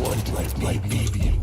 want my baby.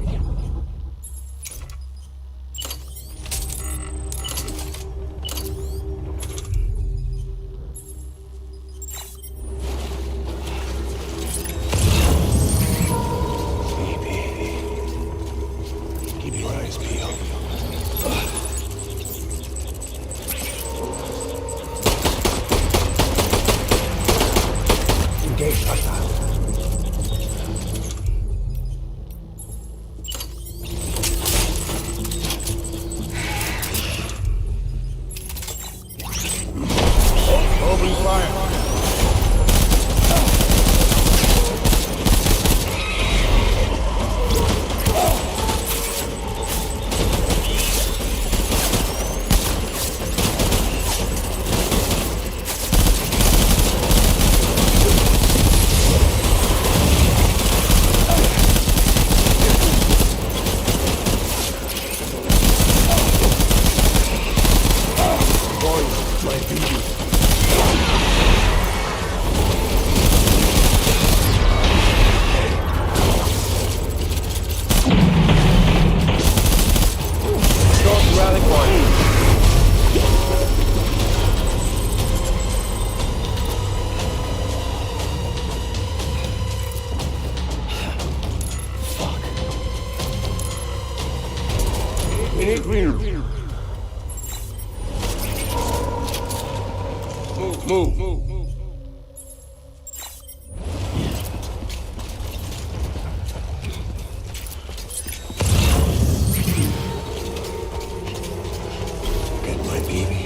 Move. Get my baby.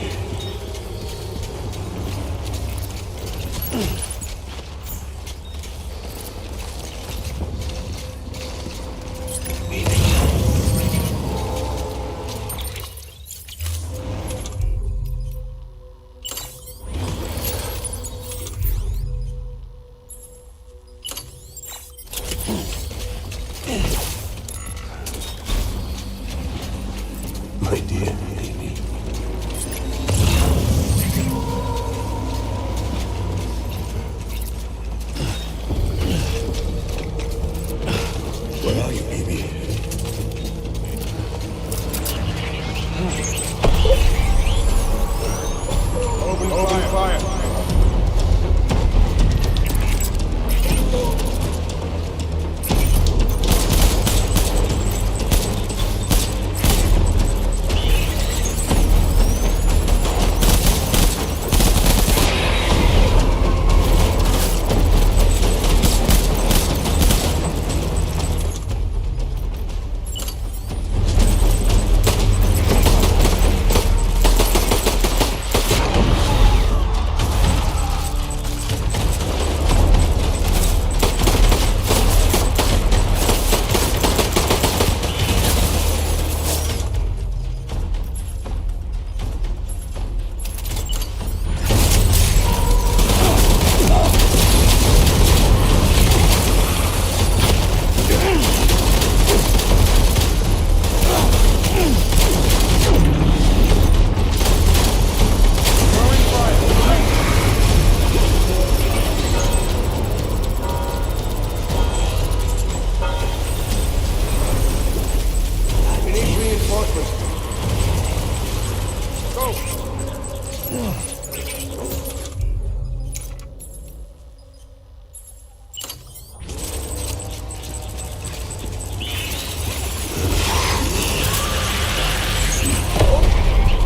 My dear baby. Where are you, baby? Open fire.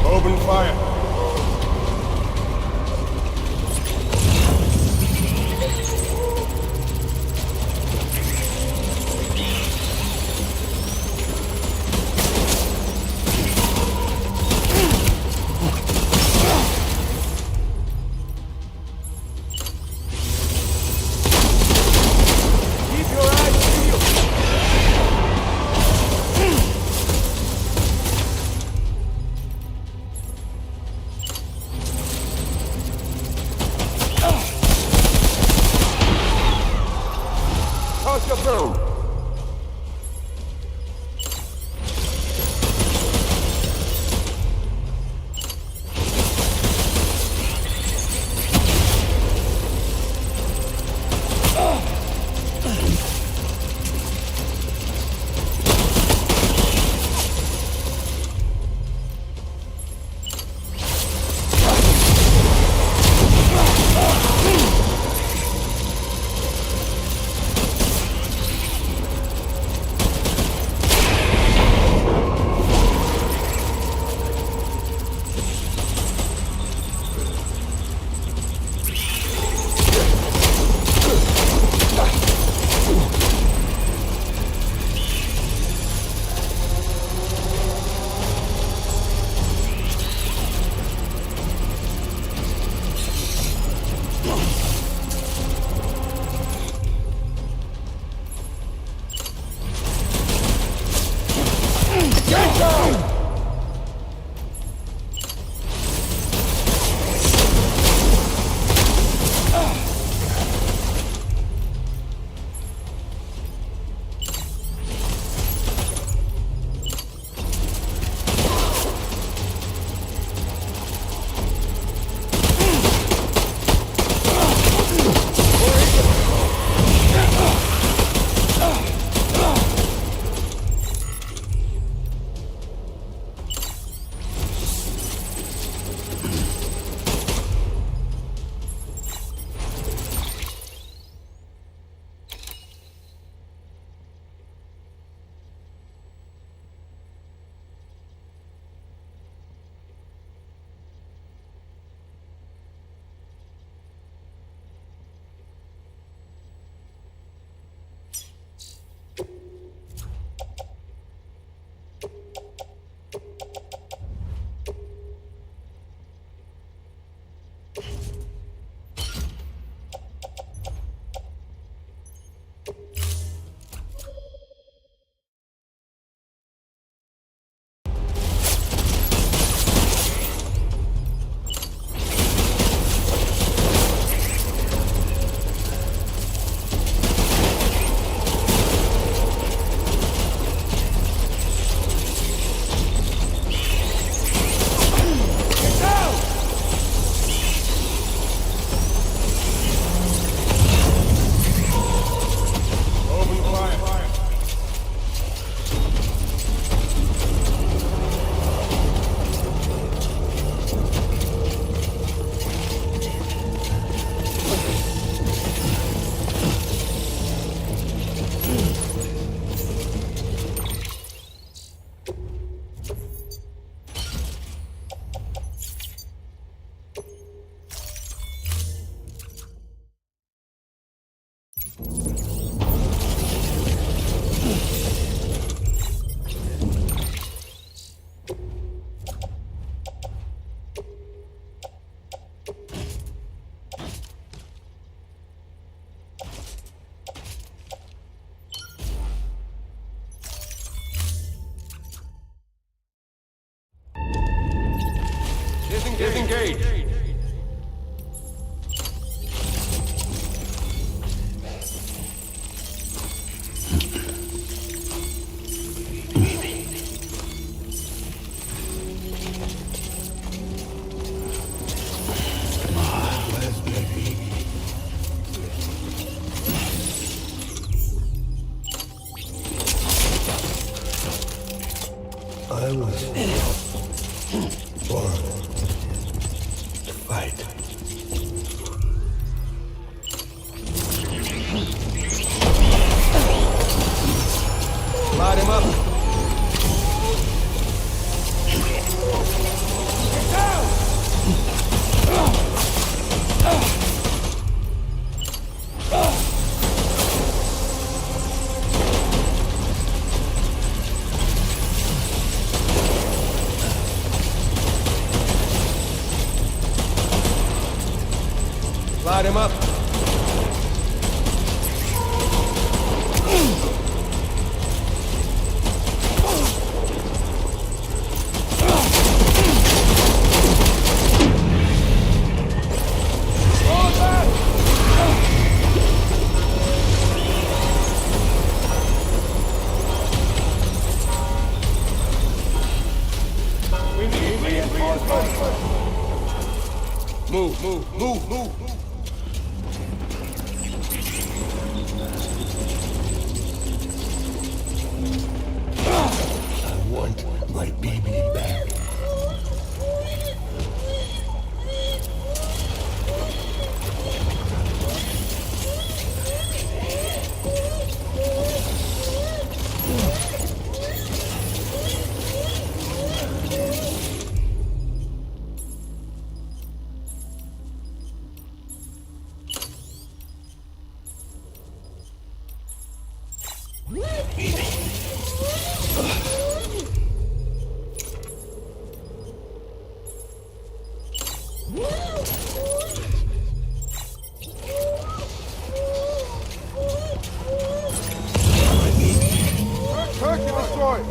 Open fire. Boom! engage. I was born to fight. Light him up. Light him up. We need reinforcements. Move. I want my baby back. Turkey destroyed.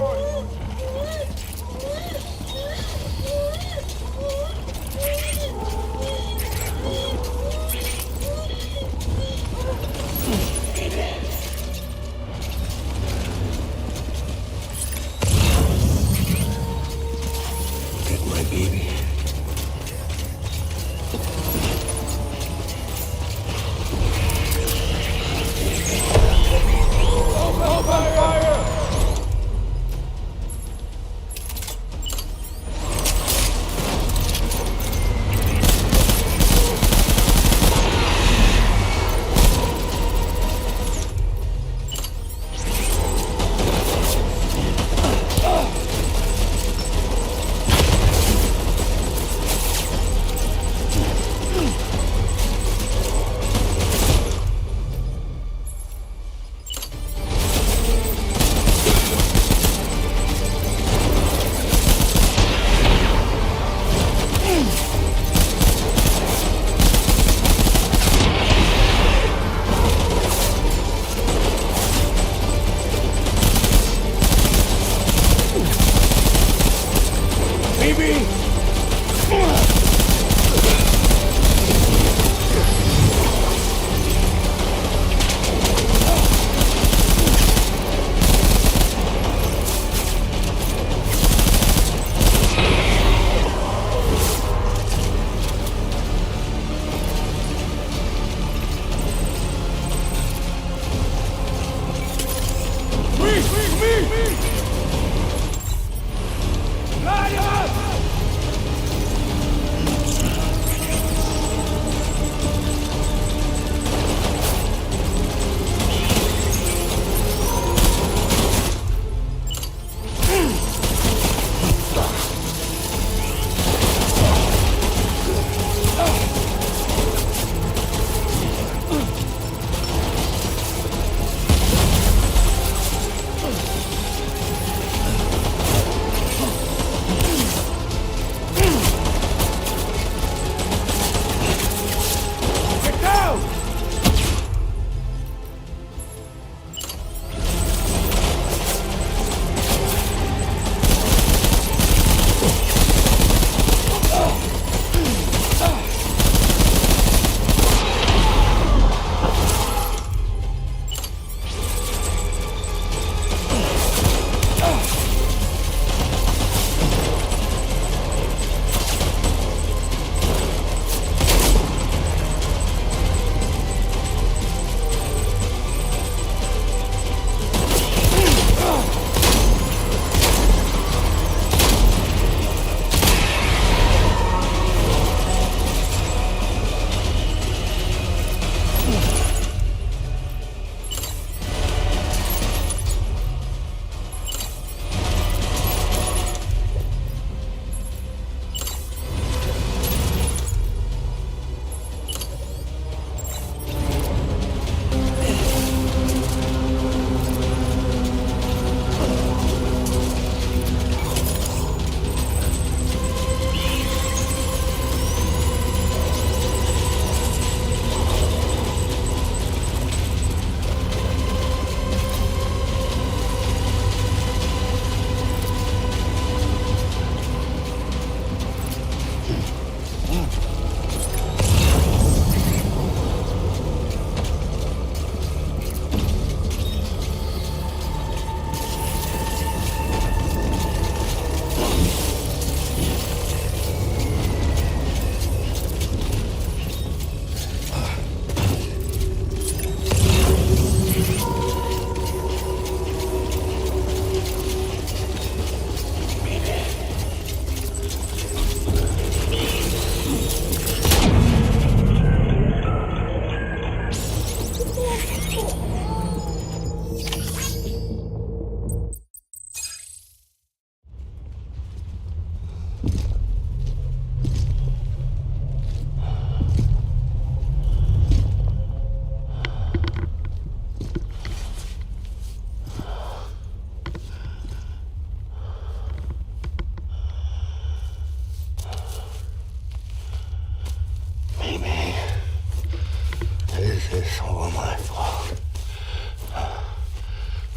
This is all my fault.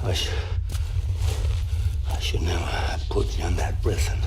I should never have put you in that prison.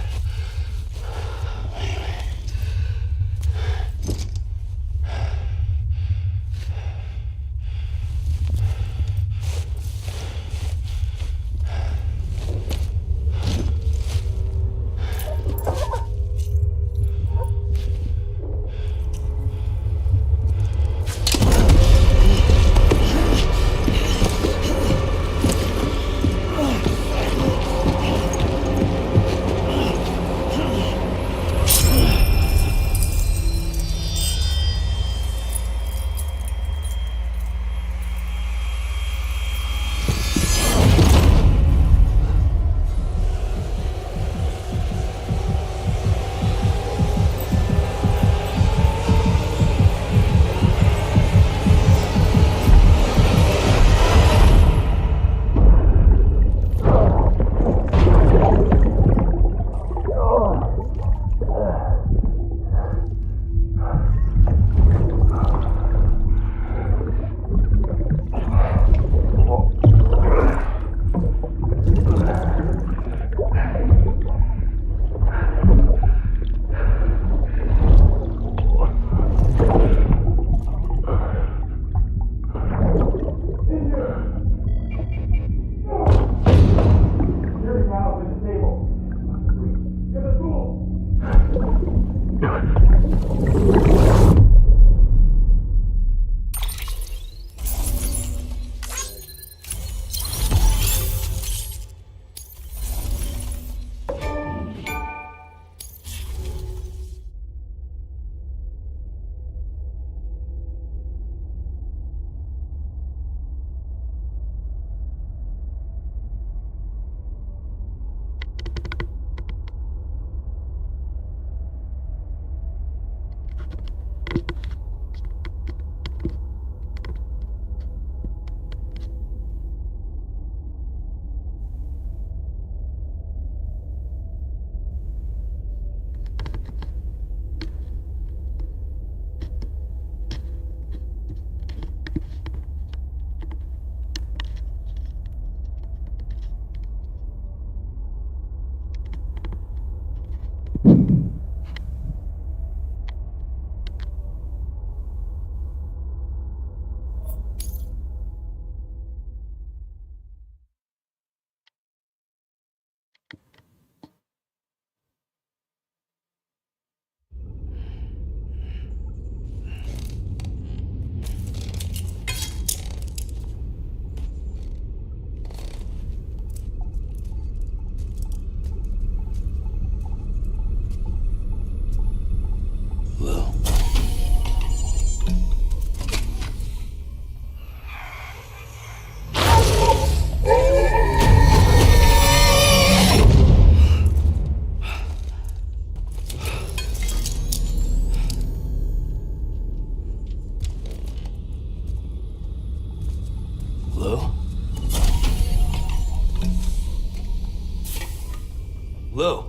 Lou,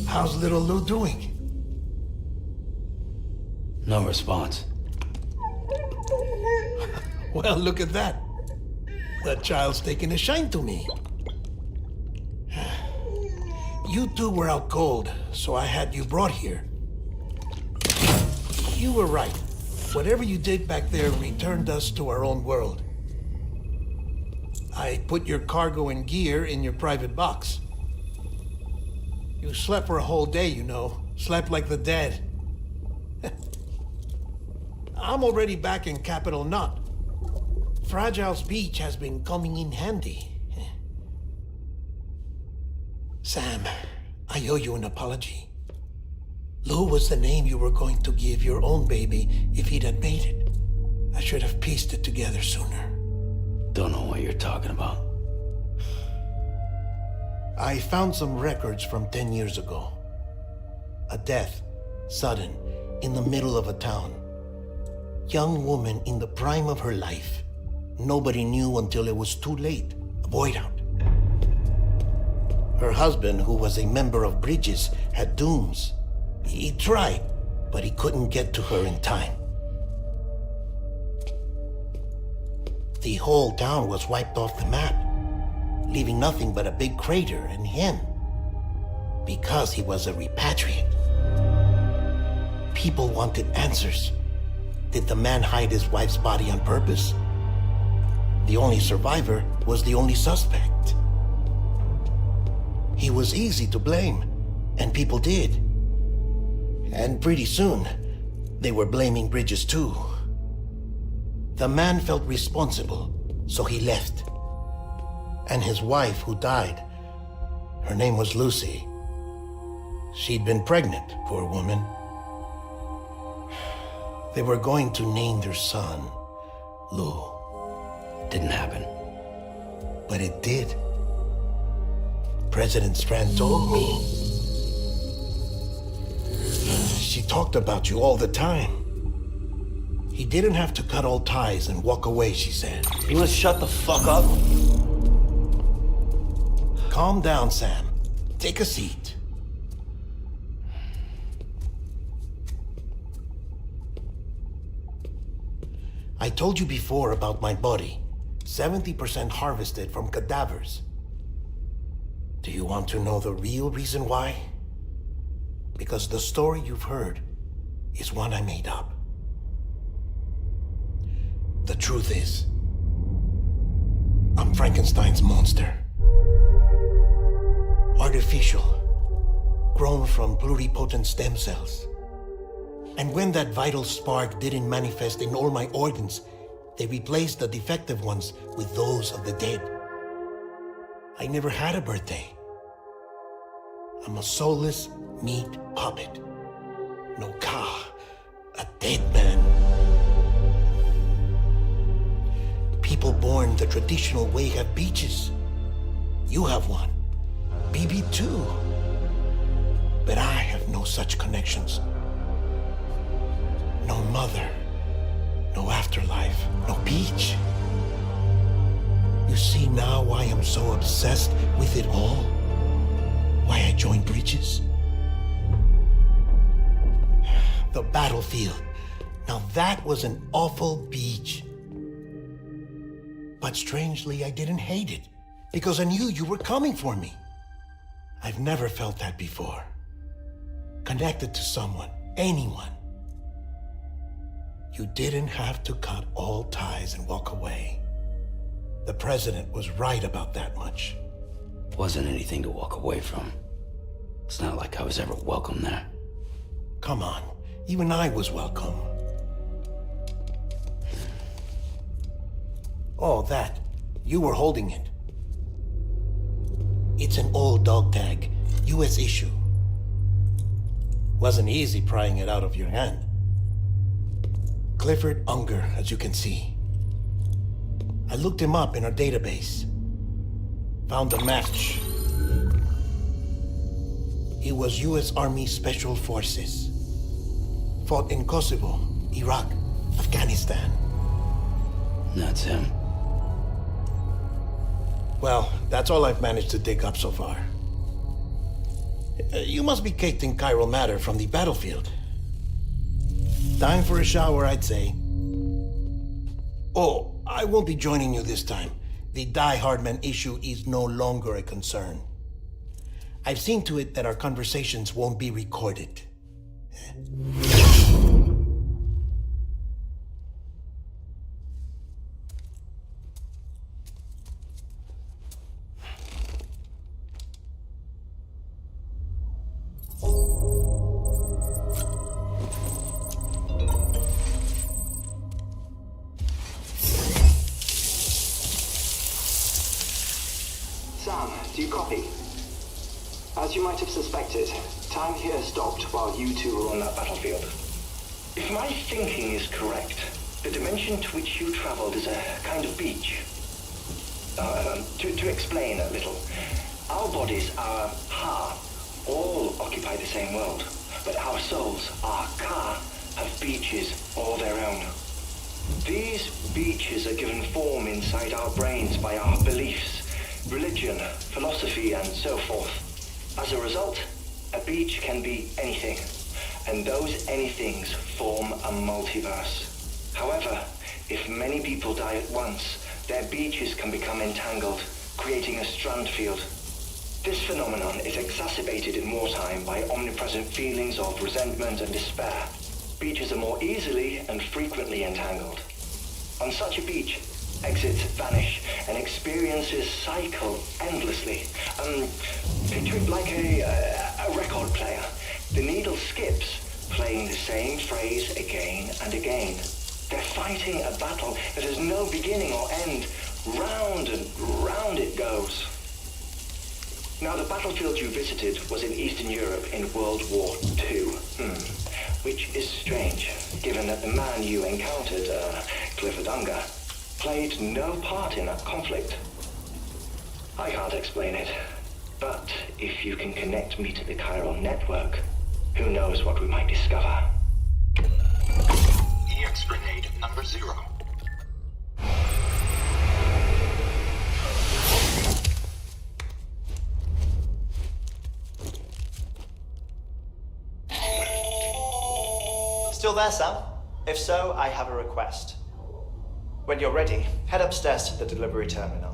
how's little Lou doing? No response. Well, look at that. That child's taking a shine to me. You two were out cold, so I had you brought here. You were right. Whatever you did back there returned us to our own world. I put your cargo and gear in your private box. You slept for a whole day, you know. Slept like the dead. I'm already back in Capital Knot. Fragile's beach has been coming in handy. Sam, I owe you an apology. Lou was the name you were going to give your own baby if he'd had made it. I should have pieced it together sooner. Don't know what you're talking about. I found some records from 10 years ago. A death, sudden, in the middle of a town. Young woman in the prime of her life. Nobody knew until it was too late. A void out. Her husband, who was a member of Bridges, had dooms. He tried, but he couldn't get to her in time. The whole town was wiped off the map, leaving nothing but a big crater and him. Because he was a repatriate. People wanted answers. Did the man hide his wife's body on purpose? The only survivor was the only suspect. He was easy to blame, and people did. And pretty soon, they were blaming Bridges too. The man felt responsible, so he left. And his wife, who died, her name was Lucy. She'd been pregnant, poor woman. They were going to name their son Lou. Didn't happen. But it did. President Strand told me. She talked about you all the time. He didn't have to cut all ties and walk away, she said. You wanna shut the fuck up? Calm down, Sam. Take a seat. I told you before about my body. 70% harvested from cadavers. Do you want to know the real reason why? Because the story you've heard is one I made up. The truth is, I'm Frankenstein's monster. Artificial, grown from pluripotent stem cells. And when that vital spark didn't manifest in all my organs, they replaced the defective ones with those of the dead. I never had a birthday. I'm a soulless meat puppet. No ka, a dead man. People born the traditional way have beaches. You have one. BB too. But I have no such connections. No mother, no afterlife, no beach. You see now why I'm so obsessed with it all? Why I joined Bridges? The battlefield. Now that was an awful beach. But strangely, I didn't hate it, because I knew you were coming for me. I've never felt that before. Connected to someone, anyone. You didn't have to cut all ties and walk away. The president was right about that much. Wasn't anything to walk away from. It's not like I was ever welcome there. Come on, even I was welcome. Oh, that. You were holding it. It's an old dog tag, US issue. Wasn't easy prying it out of your hand. Clifford Unger, as you can see. I looked him up in our database. Found a match. He was US Army Special Forces. Fought in Kosovo, Iraq, Afghanistan. That's him. Well, that's all I've managed to dig up so far. You must be caked in chiral matter from the battlefield. Time for a shower, I'd say. Oh, I won't be joining you this time. The Die Hardman issue is no longer a concern. I've seen to it that our conversations won't be recorded. Sam, do you copy? As you might have suspected, time here stopped while you two were on that battlefield. If my thinking is correct, the dimension to which you traveled is a kind of beach. To explain a little, our bodies, our ha, all occupy the same world, but our souls, our ka, have beaches all their own. These beaches are given form inside our brains by our beliefs, religion, philosophy, and so forth. As a result, a beach can be anything, and those anythings form a multiverse. However, if many people die at once, their beaches can become entangled, creating a strand field. This phenomenon is exacerbated in wartime by omnipresent feelings of resentment and despair. Beaches are more easily and frequently entangled. On such a beach, exits vanish and experiences cycle endlessly. Picture it like a record player. The needle skips, playing the same phrase again and again. They're fighting a battle that has no beginning or end. Round and round it goes. Now, the battlefield you visited was in Eastern Europe in World War II. Which is strange, given that the man you encountered, Clifford Unger, played no part in that conflict. I can't explain it, but if you can connect me to the chiral network, who knows what we might discover. EX grenade number 0. Still there, Sam? If so, I have a request. When you're ready, head upstairs to the delivery terminal.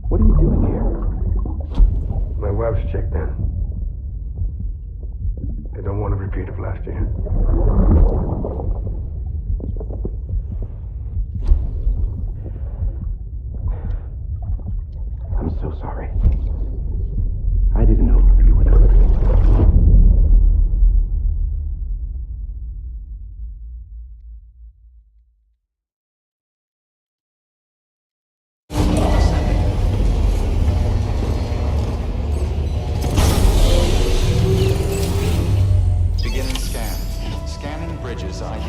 What are you doing here? My wife's checked in. They don't want a repeat of last year. I'm so sorry. I didn't know you were doing it. Beginning scan. Scanning bridges ID.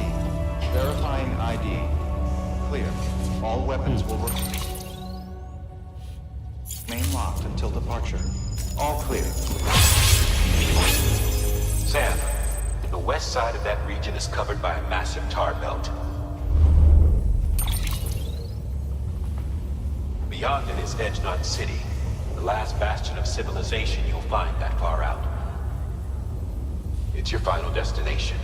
Verifying ID. Clear. All weapons will work. Main locked until departure. All clear. Sam, the west side of that region is covered by a massive tar belt. Beyond it is Edgenut City, the last bastion of civilization you'll find that far out. It's your final destination.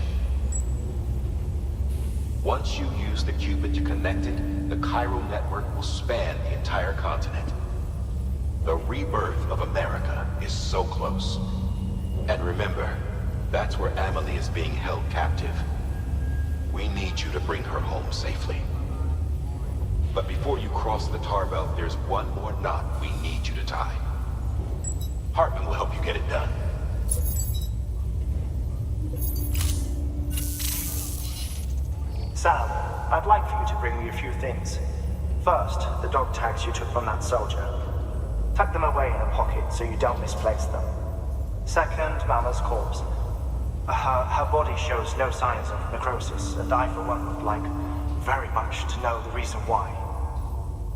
Once you use the qubit to connect it, the chiral network will span the entire continent. The rebirth of America is so close. And remember, that's where Amelie is being held captive. We need you to bring her home safely. But before you cross the tar belt, there's one more knot we need you to tie. Hartman will help you get it done. Sam, I'd like for you to bring me a few things. First, the dog tags you took from that soldier. Tuck them away in a pocket so you don't misplace them. Second, Mama's corpse. Her body shows no signs of necrosis, and I, for one, would like very much to know the reason why.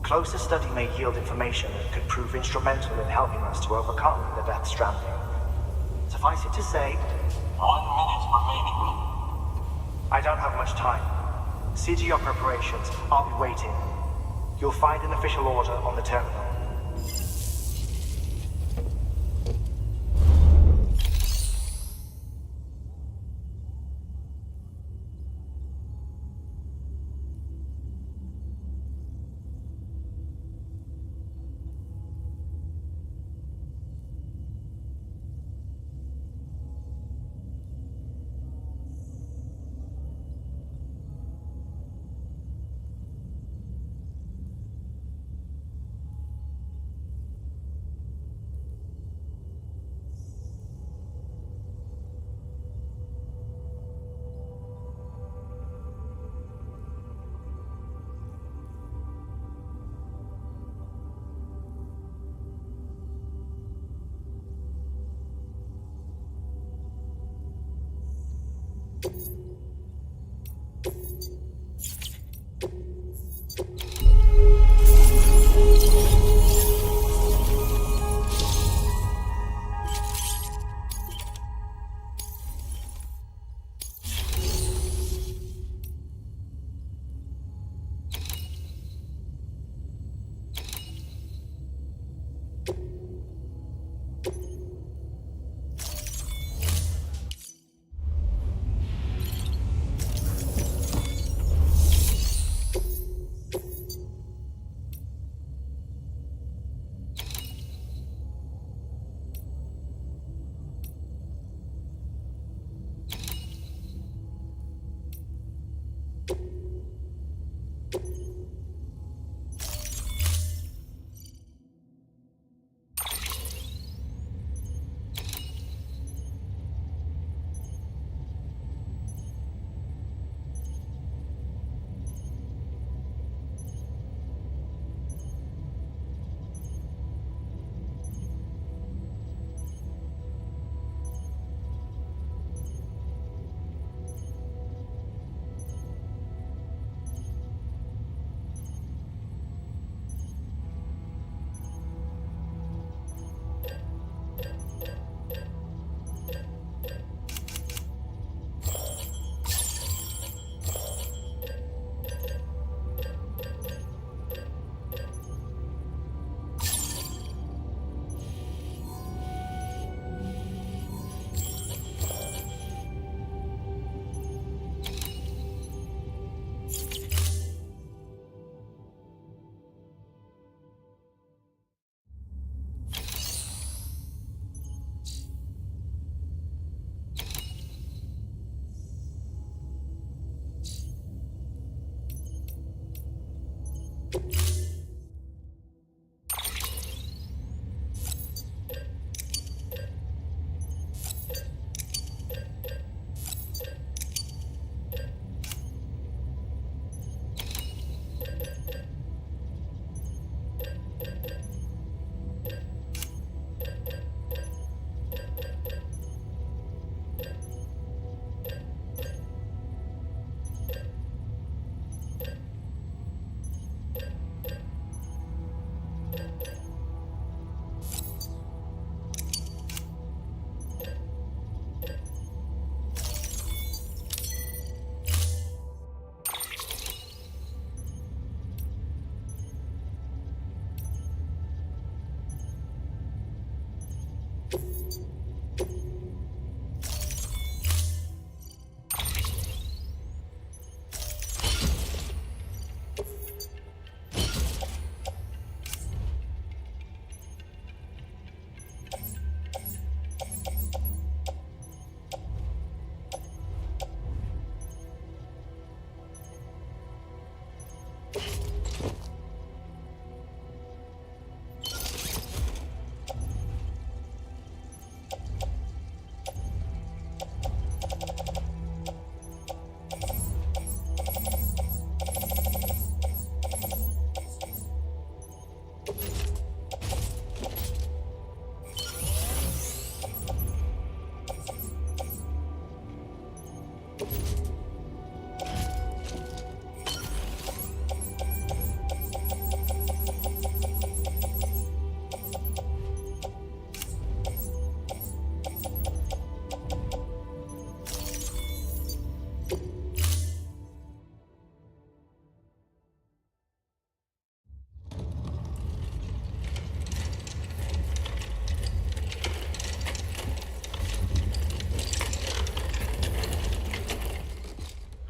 Closer study may yield information that could prove instrumental in helping us to overcome the Death Stranding. Suffice it to say, 1 minute remaining. I don't have much time. See to your preparations. I'll be waiting. You'll find an official order on the terminal.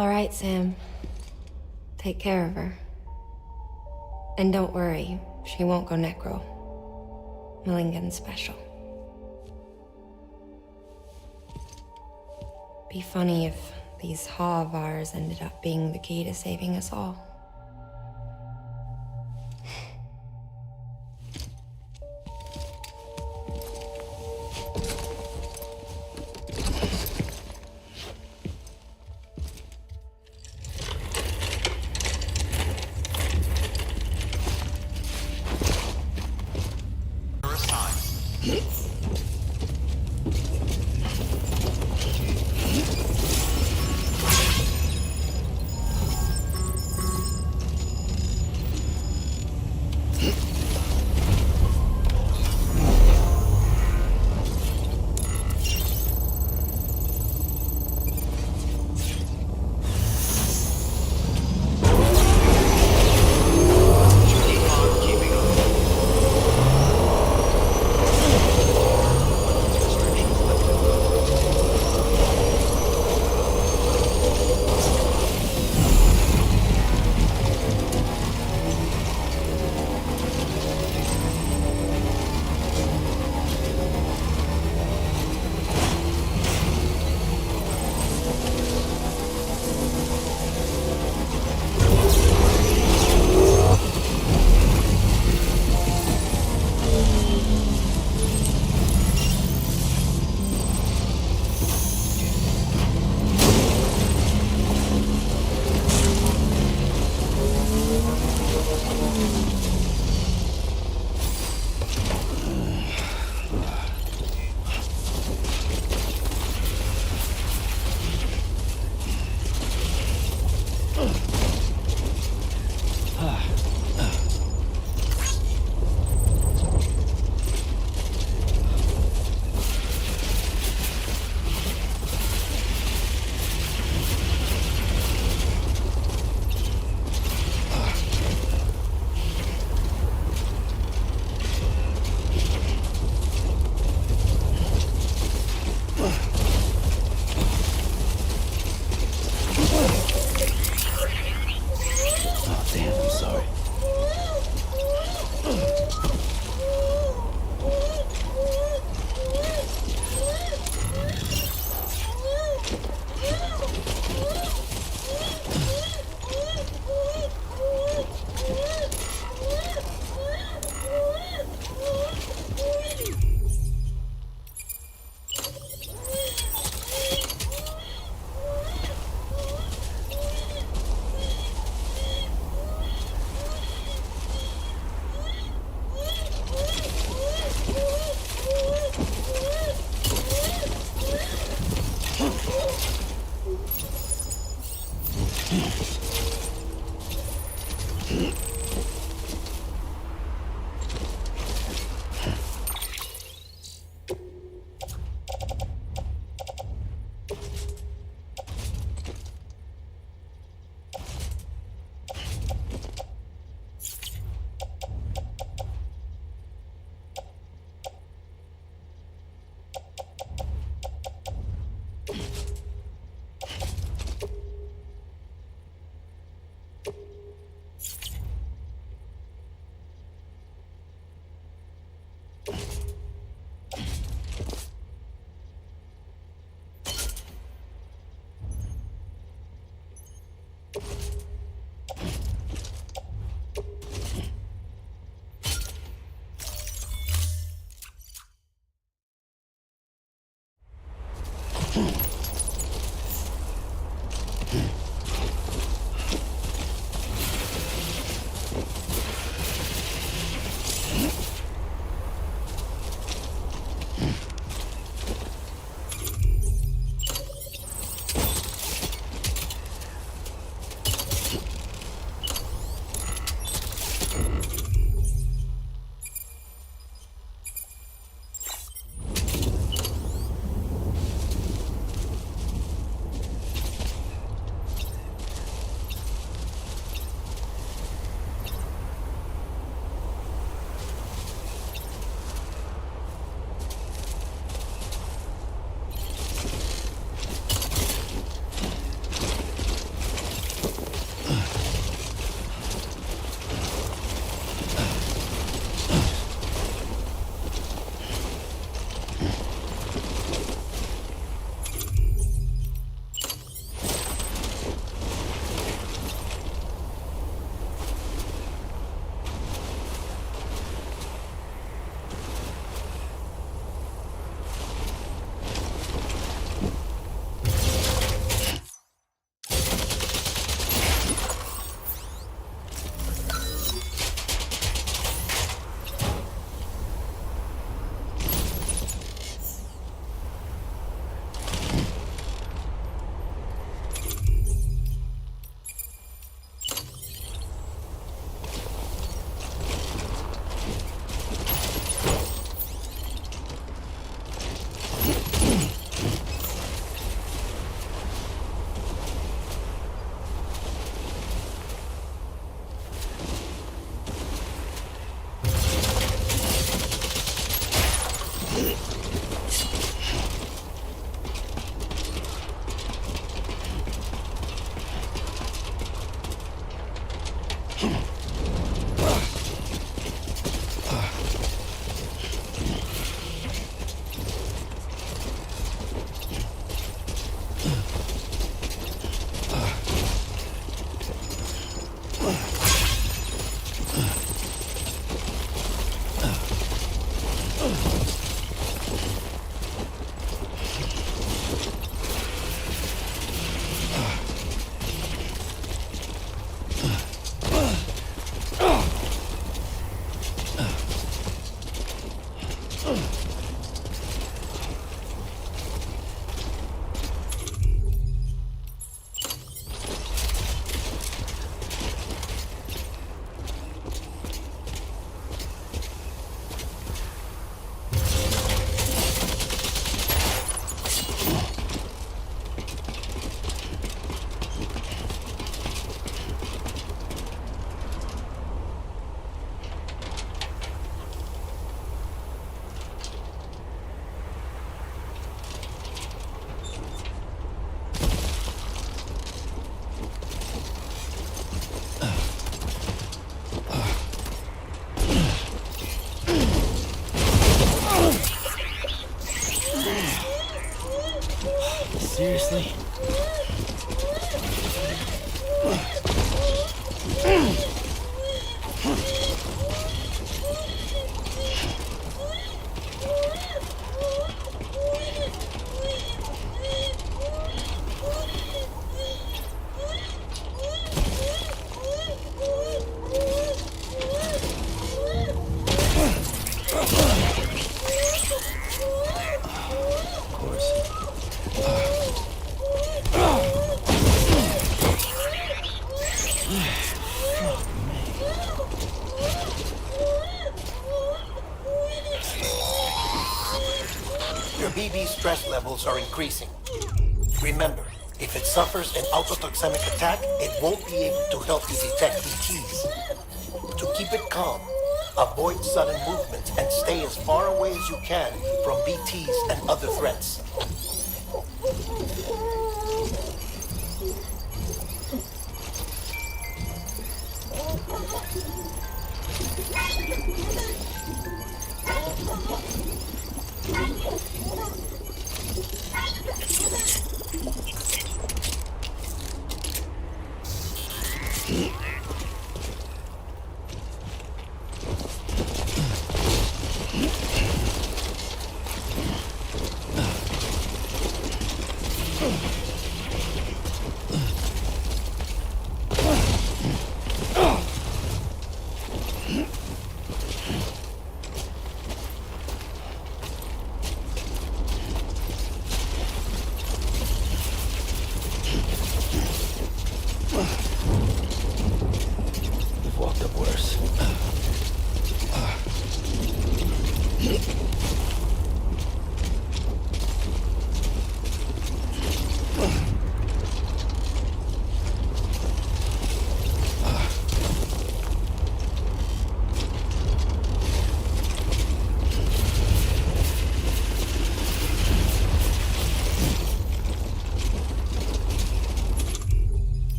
All right, Sam. Take care of her. And don't worry, she won't go necro. Millingan's special. Be funny if these Ha of ours ended up being the key to saving us all. BB's stress levels are increasing. Remember, if it suffers an autotoxemic attack, it won't be able to help you detect BTs. To keep it calm, avoid sudden movements and stay as far away as you can from BTs and other threats.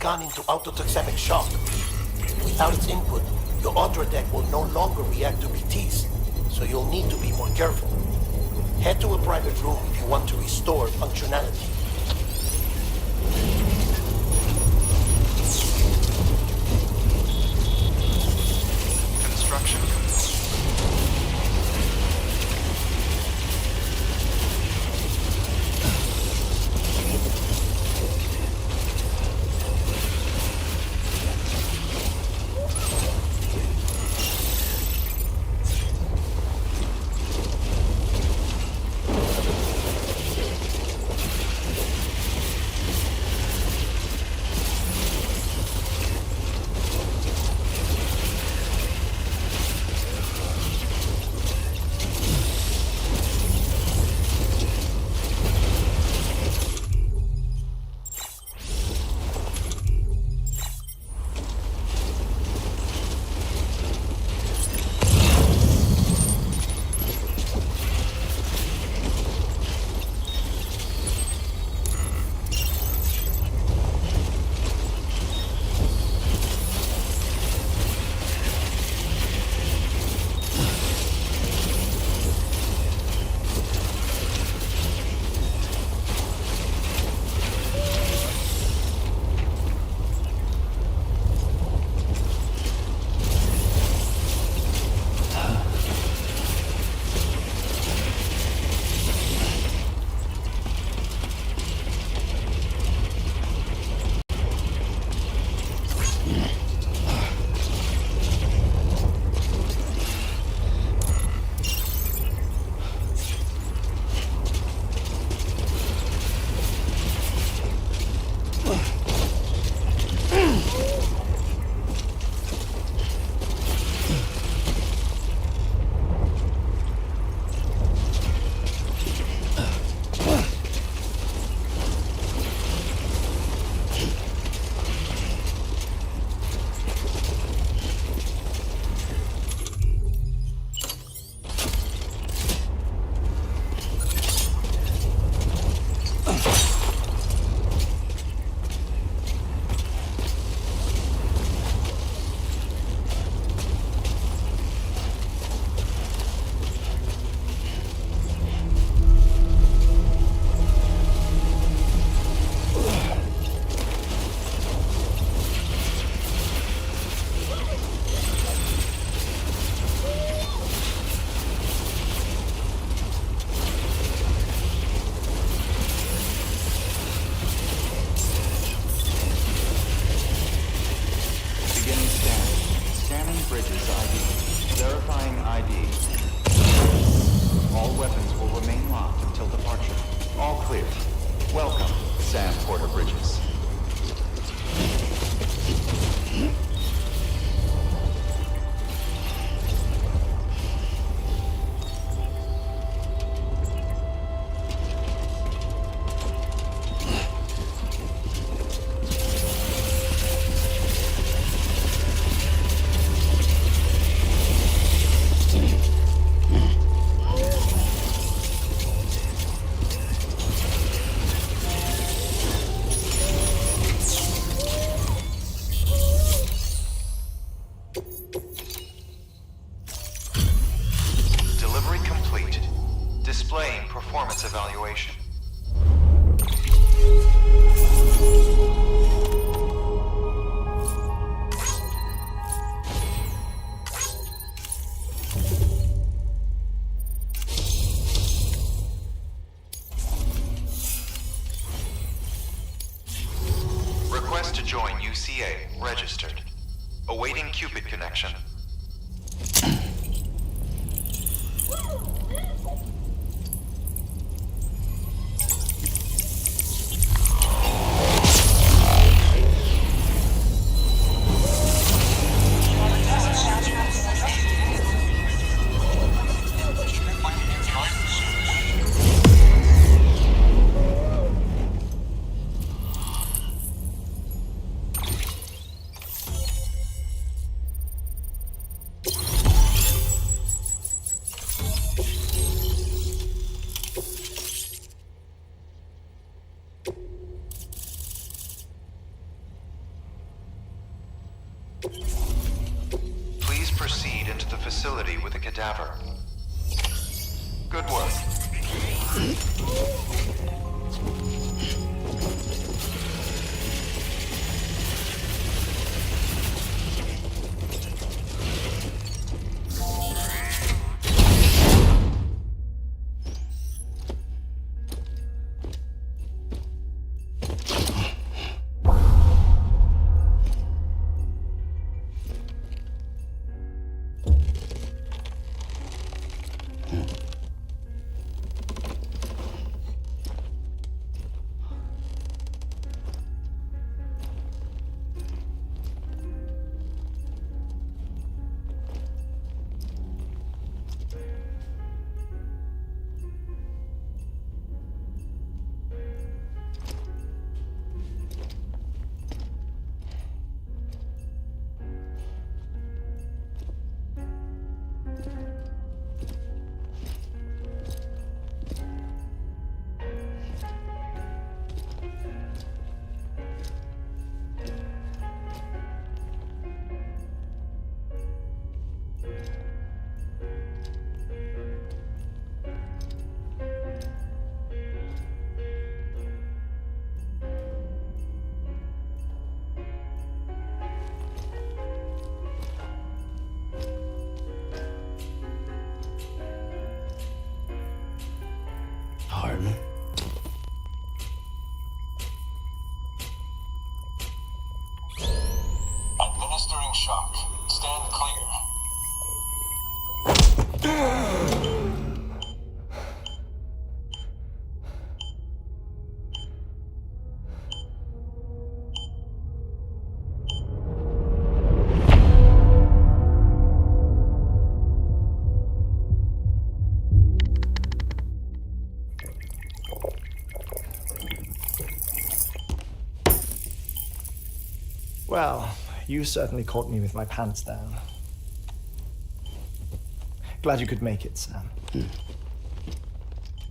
gone into autotoxemic shock. Without its input, your Audra deck will no longer react to BTs, so you'll need to be more careful. Head to a private room if you want to restore functionality. Construction complete. performance evaluation. Request to join UCA. Registered. Awaiting Cupid connection. with a cadaver. Good work. Pardon? Administering shock. Stand clear. Well, you certainly caught me with my pants down. Glad you could make it, Sam.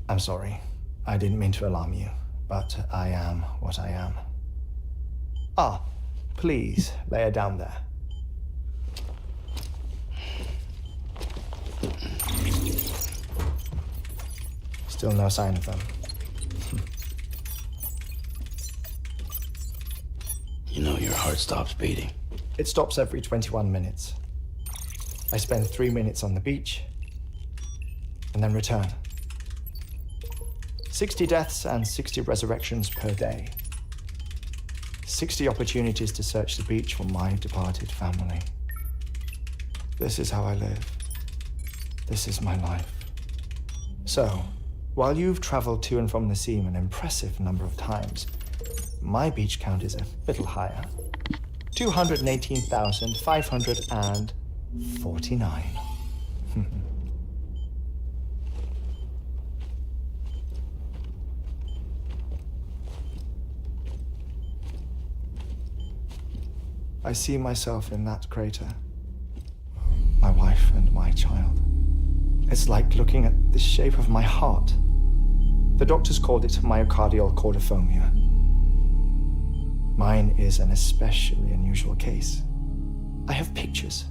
I'm sorry. I didn't mean to alarm you, but I am what I am. Ah, please, lay her down there. Still no sign of them. You know your heart stops beating. It stops every 21 minutes. I spend 3 minutes on the beach, and then return. 60 deaths and 60 resurrections per day. 60 opportunities to search the beach for my departed family. This is how I live. This is my life. So, while you've traveled to and from the sea an impressive number of times, my beach count is a little higher. 218,549. I see myself in that crater. My wife and my child. It's like looking at the shape of my heart. The doctors called it myocardial cordiformia. Mine is an especially unusual case. I have pictures.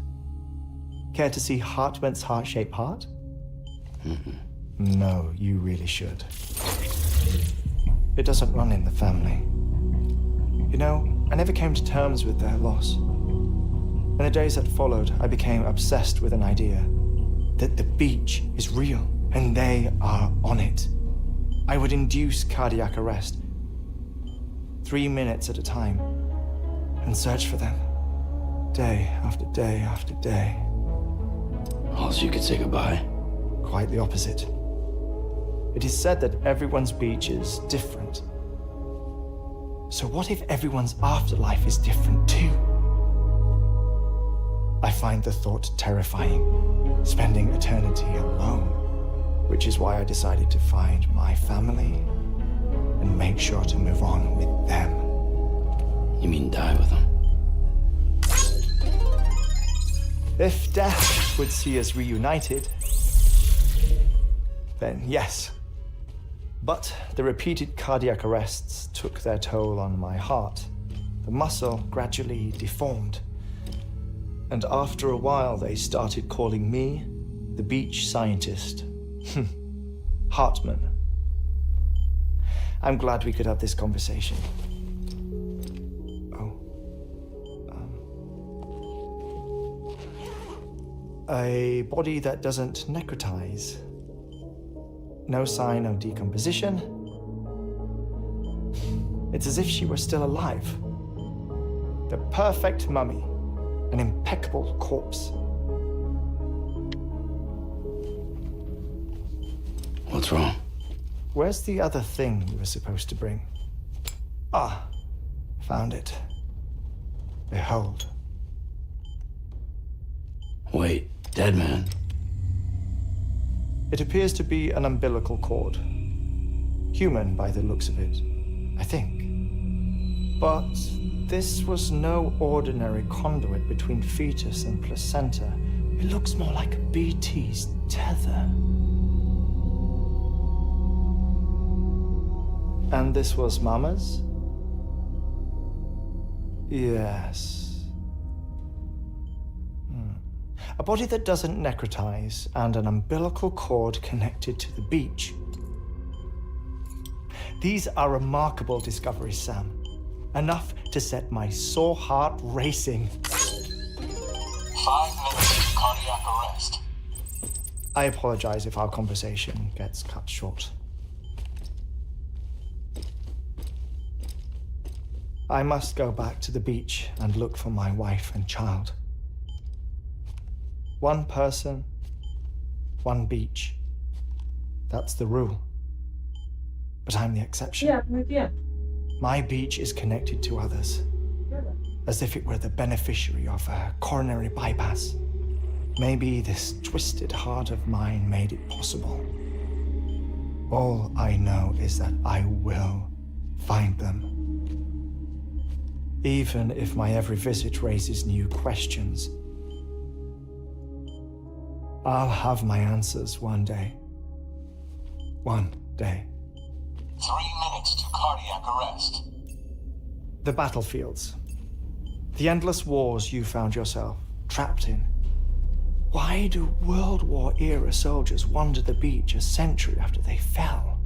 Care to see Hartmann's heart-shaped heart? No, you really should. It doesn't run in the family. You know, I never came to terms with their loss. In the days that followed, I became obsessed with an idea that the beach is real and they are on it. I would induce cardiac arrest, 3 minutes at a time, and search for them, day after day after day. Also, you could say goodbye. Quite the opposite. It is said that everyone's beach is different. So what if everyone's afterlife is different too? I find the thought terrifying, spending eternity alone, which is why I decided to find my family and make sure to move on with them. You mean die with them? If death would see us reunited, then yes. But the repeated cardiac arrests took their toll on my heart. The muscle gradually deformed. And after a while, they started calling me the beach scientist. Hartman. I'm glad we could have this conversation. A body that doesn't necrotize. No sign of decomposition. It's as if she were still alive. The perfect mummy. An impeccable corpse. What's wrong? Where's the other thing you were supposed to bring? Ah, found it. Behold. Wait, dead man? It appears to be an umbilical cord. Human by the looks of it, I think. But this was no ordinary conduit between fetus and placenta. It looks more like a BT's tether. And this was Mama's? Yes. A body that doesn't necrotize and an umbilical cord connected to the beach. These are remarkable discoveries, Sam. Enough to set my sore heart racing. 5 minutes to cardiac arrest. I apologize if our conversation gets cut short. I must go back to the beach and look for my wife and child. One person, one beach. That's the rule. But I'm the exception. Yeah. My beach is connected to others, as if it were the beneficiary of a coronary bypass. Maybe this twisted heart of mine made it possible. All I know is that I will find them. Even if my every visit raises new questions, I'll have my answers one day. One day. 3 minutes to cardiac arrest. The battlefields. The endless wars you found yourself trapped in. Why do World War era soldiers wander the beach a century after they fell?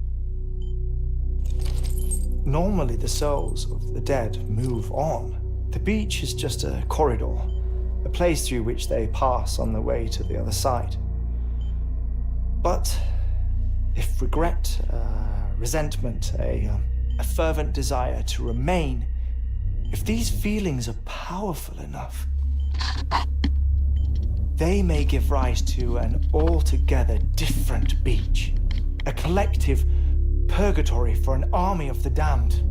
Normally the souls of the dead move on. The beach is just a corridor, a place through which they pass on the way to the other side. But if regret, resentment, a fervent desire to remain, if these feelings are powerful enough, they may give rise to an altogether different beach, a collective purgatory for an army of the damned.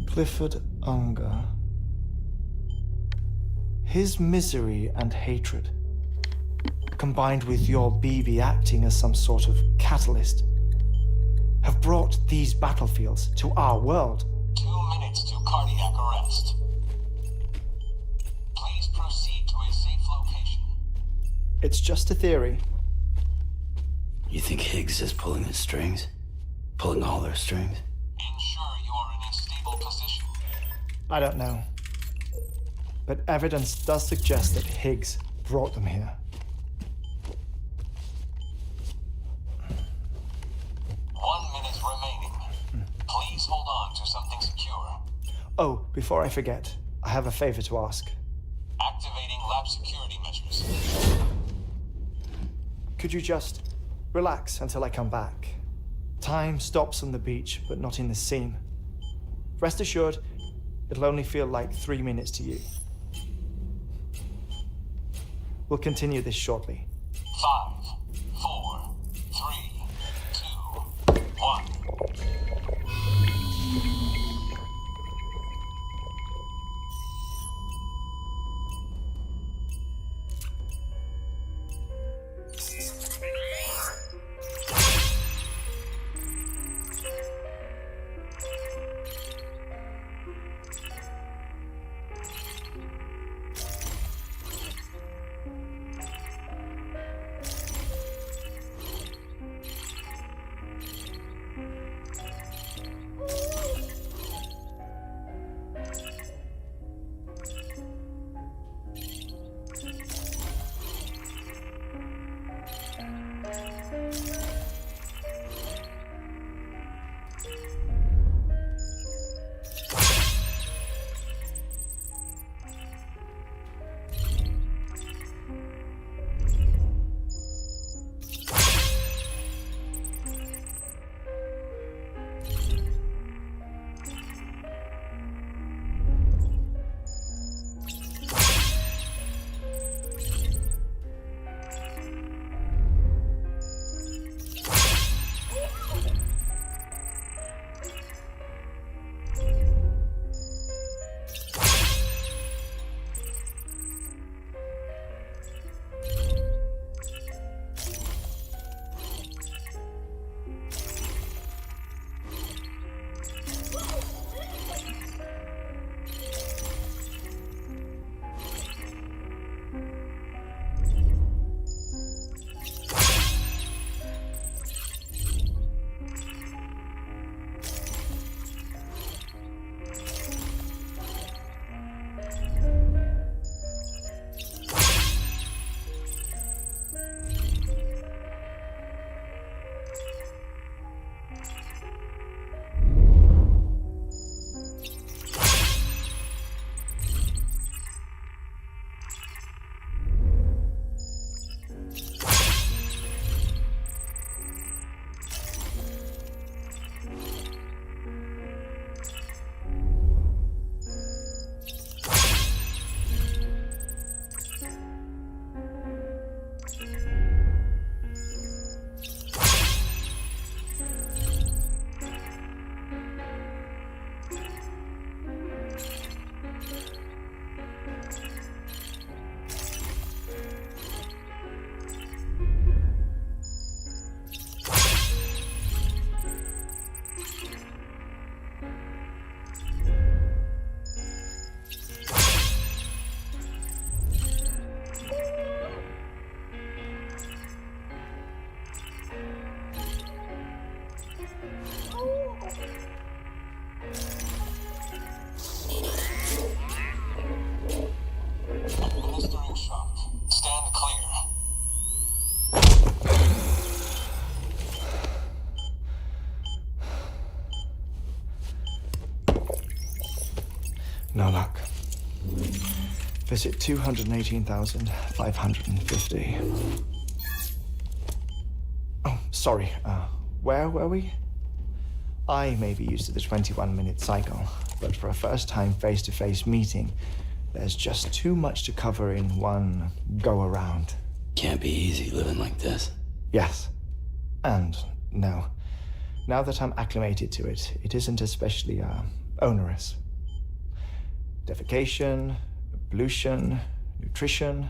Clifford Unger. His misery and hatred, combined with your BB acting as some sort of catalyst, have brought these battlefields to our world. 2 minutes to cardiac arrest. Please proceed to a safe location. It's just a theory. You think Higgs is pulling the strings? Pulling all their strings? Ensure you are in a stable position. I don't know. But evidence does suggest that Higgs brought them here. Please hold on to something secure. Oh, before I forget, I have a favor to ask. Activating lab security measures. Could you just relax until I come back? Time stops on the beach, but not in the scene. Rest assured, it'll only feel like 3 minutes to you. We'll continue this shortly. 5, 4, 3, 2, 1. No luck. Visit 218,550. Oh, sorry. Where were we? I may be used to the 21-minute cycle, but for a first-time face-to-face meeting, there's just too much to cover in one go-around. Can't be easy living like this. Yes. And no. Now that I'm acclimated to it, it isn't especially, onerous. Defecation, pollution, nutrition.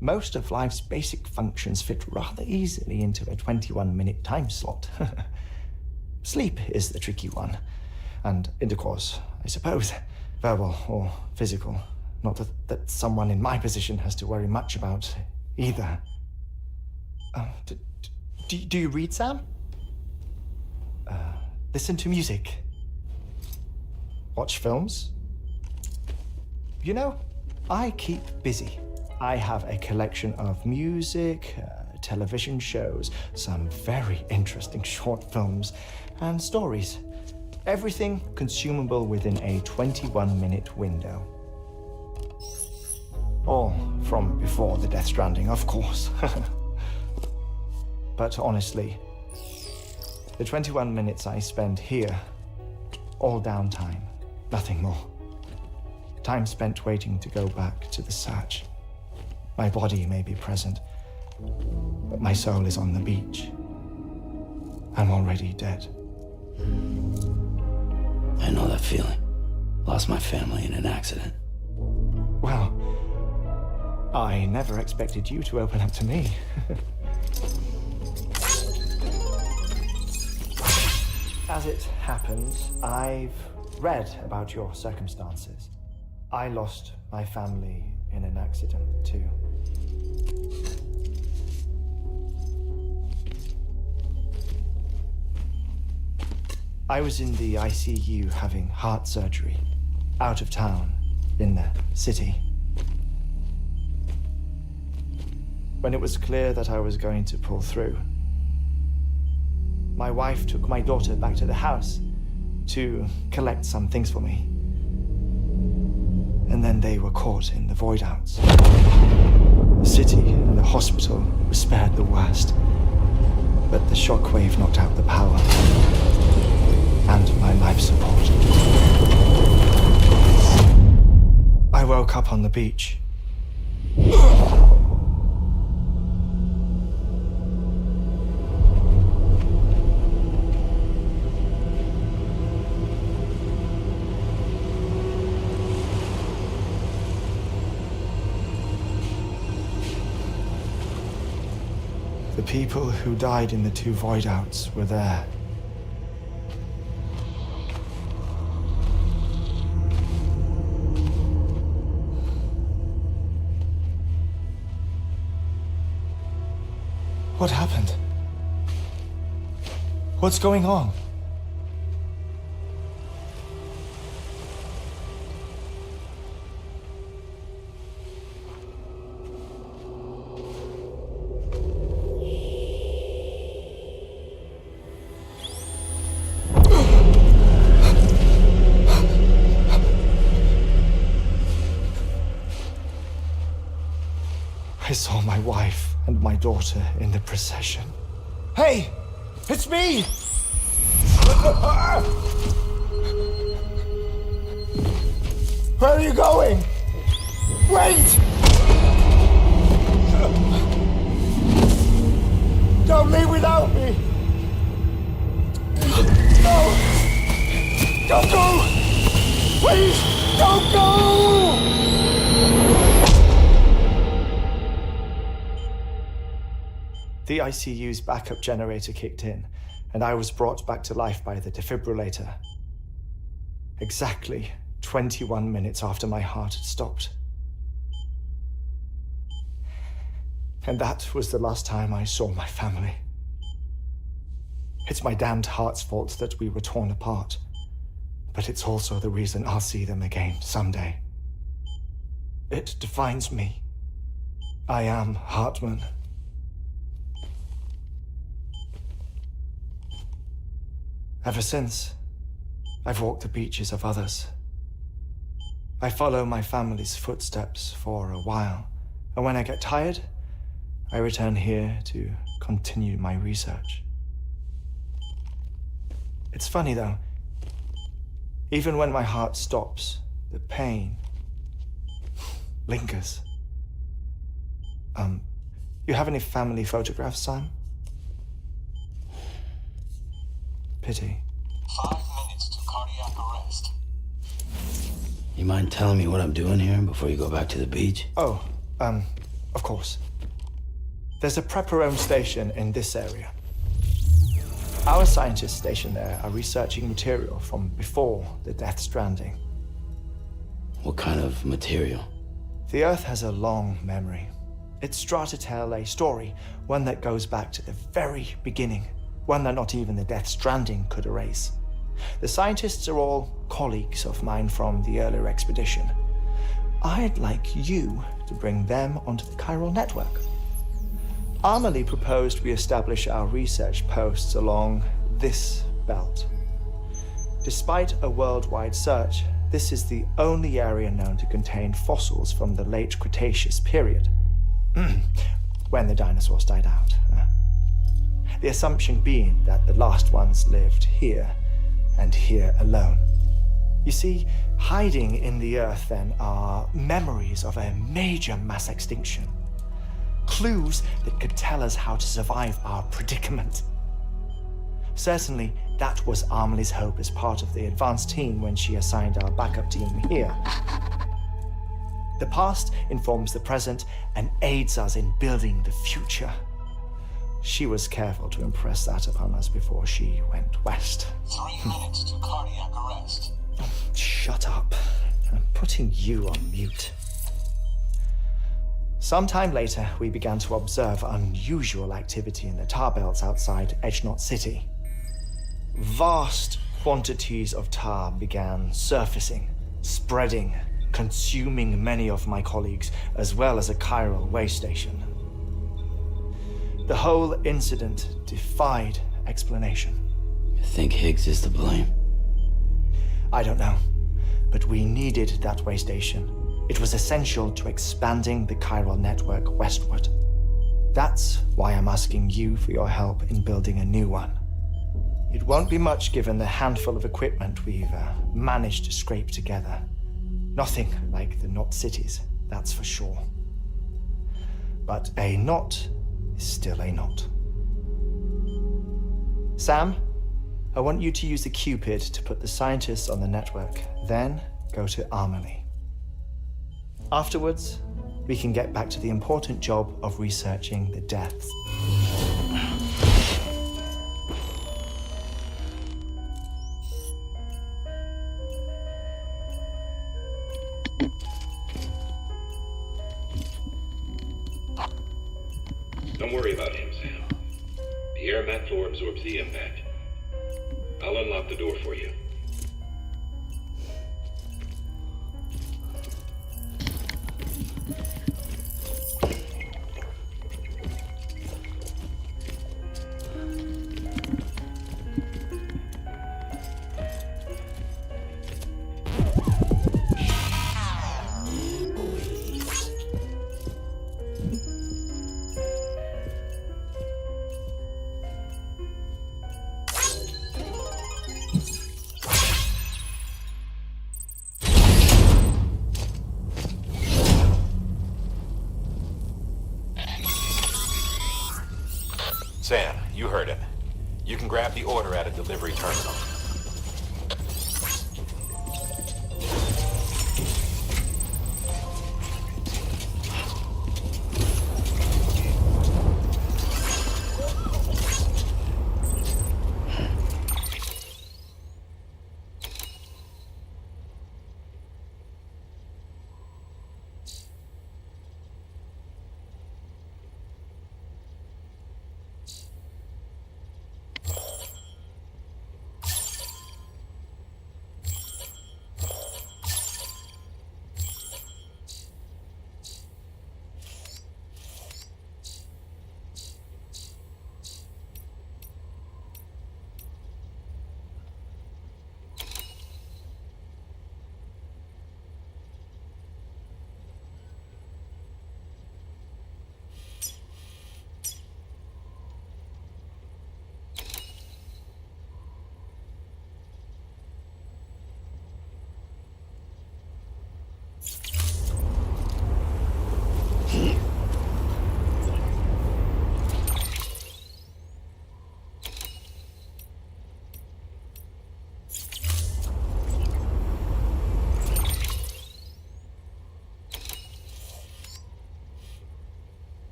Most of life's basic functions fit rather easily into a 21-minute time slot. Sleep is the tricky one. And intercourse, I suppose. Verbal or physical. Not that someone in my position has to worry much about either. Do you read, Sam? Listen to music. Watch films. You know, I keep busy. I have a collection of music, television shows, some very interesting short films, and stories. Everything consumable within a 21-minute window. All from before the Death Stranding, of course. But honestly, the 21 minutes I spend here, all downtime, nothing more. Time spent waiting to go back to the search. My body may be present, but my soul is on the beach. I'm already dead. I know that feeling. Lost my family in an accident. Well, I never expected you to open up to me. As it happens, I've read about your circumstances. I lost my family in an accident, too. I was in the ICU having heart surgery, out of town, in the city. When it was clear that I was going to pull through, my wife took my daughter back to the house to collect some things for me. And then they were caught in the void outs. The city and the hospital were spared the worst, but the shockwave knocked out the power and my life support. I woke up on the beach. The people who died in the two void outs were there. What happened? What's going on? I saw my wife and my daughter in the procession. Hey! It's me! Where are you going? Wait! Don't leave without me! No! Don't go! Please, don't go! The ICU's backup generator kicked in, and I was brought back to life by the defibrillator. Exactly 21 minutes after my heart had stopped. And that was the last time I saw my family. It's my damned heart's fault that we were torn apart, but it's also the reason I'll see them again someday. It defines me. I am Hartman. Ever since, I've walked the beaches of others I follow my family's footsteps for a while, and when I get tired, I return here to continue my research. It's funny though, even when my heart stops, the pain lingers. You have any family photographs, Sam? Pity. 5 minutes to cardiac arrest. You mind telling me what I'm doing here before you go back to the beach? Oh, of course. There's a Prepperome station in this area. Our scientists stationed there are researching material from before the Death Stranding. What kind of material? The Earth has a long memory. It's trying to tell a story, one that goes back to the very beginning, one that not even the Death Stranding could erase. The scientists are all colleagues of mine from the earlier expedition. I'd like you to bring them onto the chiral network. Amelie proposed we establish our research posts along this belt. Despite a worldwide search, this is the only area known to contain fossils from the late Cretaceous period, when the dinosaurs died out. The assumption being that the last ones lived here, and here alone. You see, hiding in the Earth then are memories of a major mass extinction. Clues that could tell us how to survive our predicament. Certainly, that was Amelie's hope as part of the advanced team when she assigned our backup team here. The past informs the present and aids us in building the future. She was careful to impress that upon us before she went west. 3 minutes to cardiac arrest. Shut up. I'm putting you on mute. Sometime later, we began to observe unusual activity in the tar belts outside Edgenot City. Vast quantities of tar began surfacing, spreading, consuming many of my colleagues, as well as a chiral way station. The whole incident defied explanation. You think Higgs is to blame? I don't know, but we needed that way station. It was essential to expanding the chiral network westward. That's why I'm asking you for your help in building a new one. It won't be much given the handful of equipment we've managed to scrape together. Nothing like the knot cities, that's for sure. But a knot is still a knot. Sam, I want you to use the Cupid to put the scientists on the network, then go to Amelie. Afterwards, we can get back to the important job of researching the deaths. Don't worry about him, Sam. The air mat floor absorbs the impact. I'll unlock the door for you. Sam, you heard it. You can grab the order at a delivery terminal.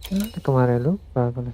Kemarin lupa aku nih.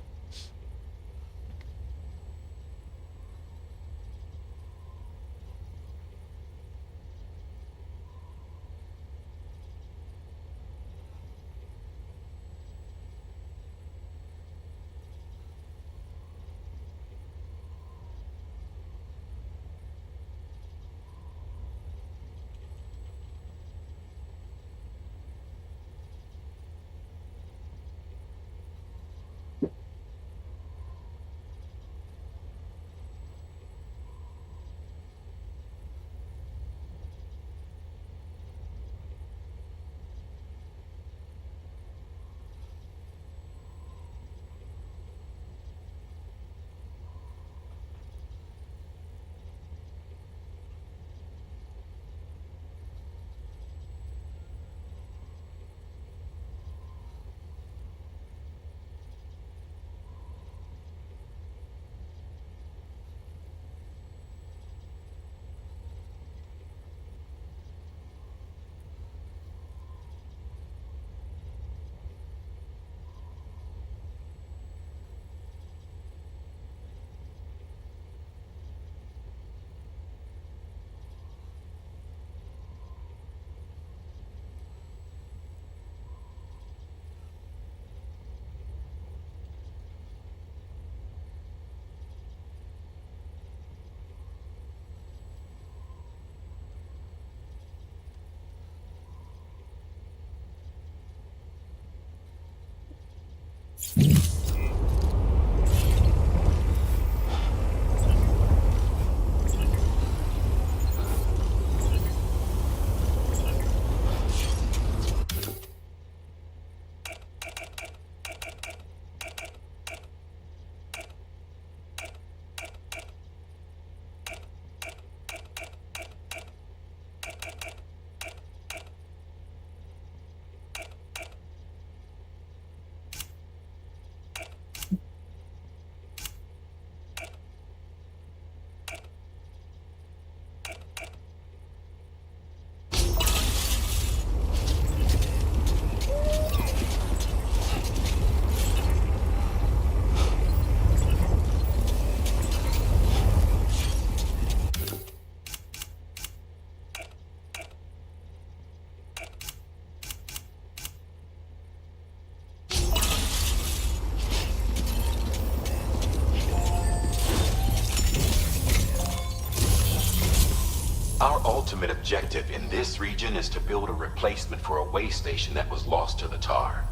Our ultimate objective in this region is to build a replacement for a way station that was lost to the tar.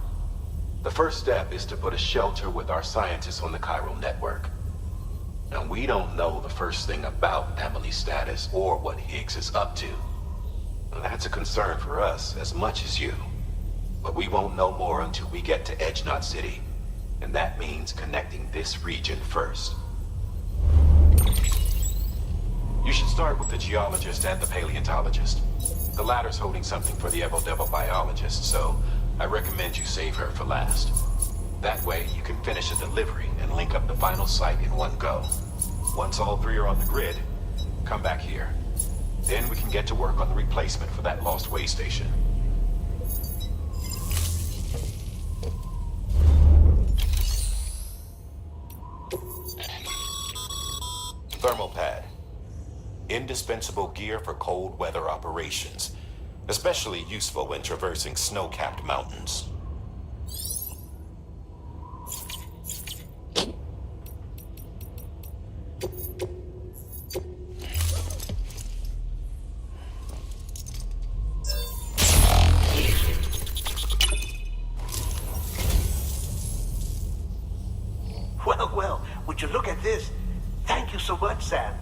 The first step is to put a shelter with our scientists on the chiral network. Now, we don't know the first thing about Emily's status or what Higgs is up to. That's a concern for us as much as you. But we won't know more until we get to Edge Knot City. And that means connecting this region first. You should start with the geologist and the paleontologist. The latter's holding something for the Evo-Devo biologist, so I recommend you save her for last. That way, you can finish a delivery and link up the final site in one go. Once all three are on the grid, come back here. Then we can get to work on the replacement for that lost way station. Thermal pad. Indispensable gear for cold weather operations, especially useful when traversing snow-capped mountains. Well, would you look at this? Thank you so much, Sam.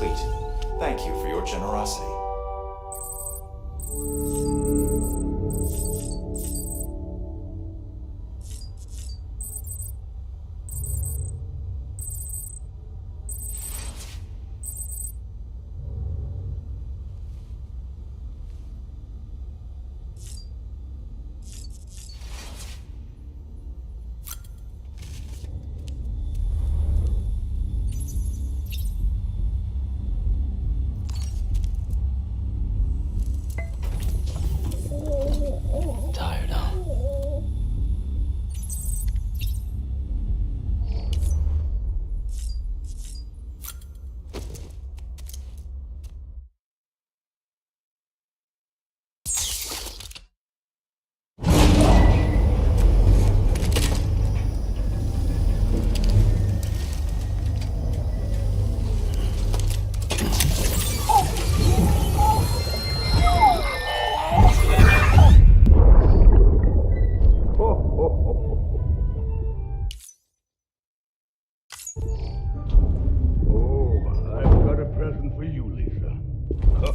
complete. Thank you for your generosity. Tired, huh? Oh, I've got a present for you, Lisa. Huh?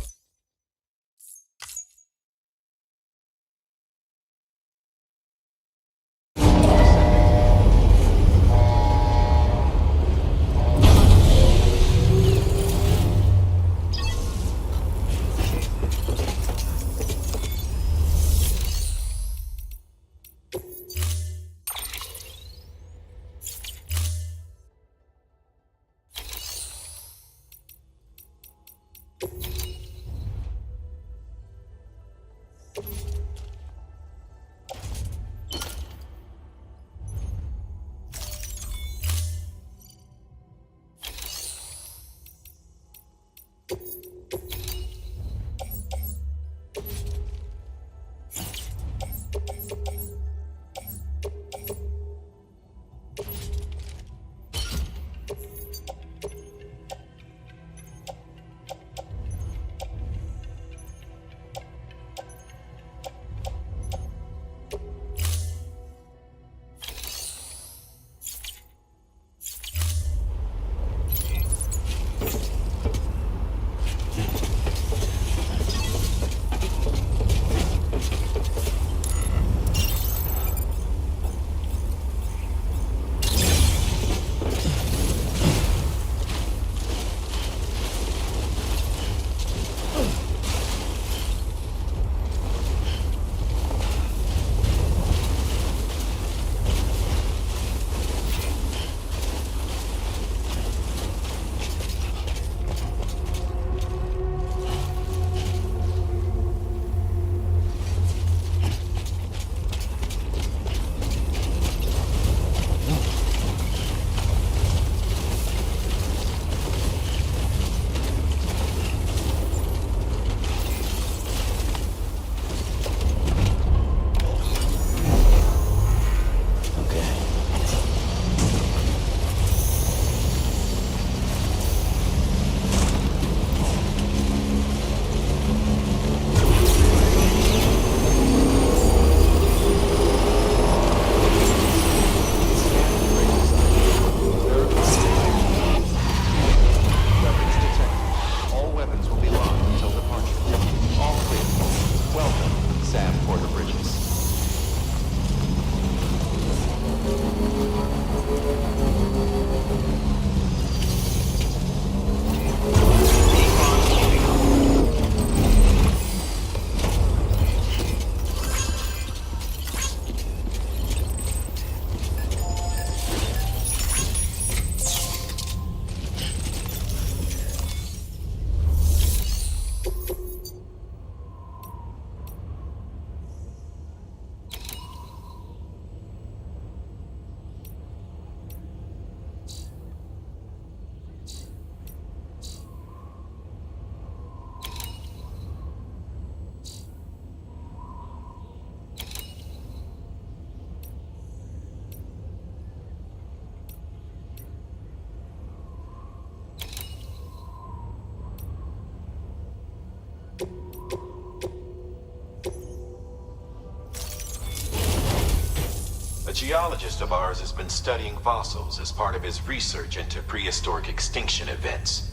geologist of ours has been studying fossils as part of his research into prehistoric extinction events.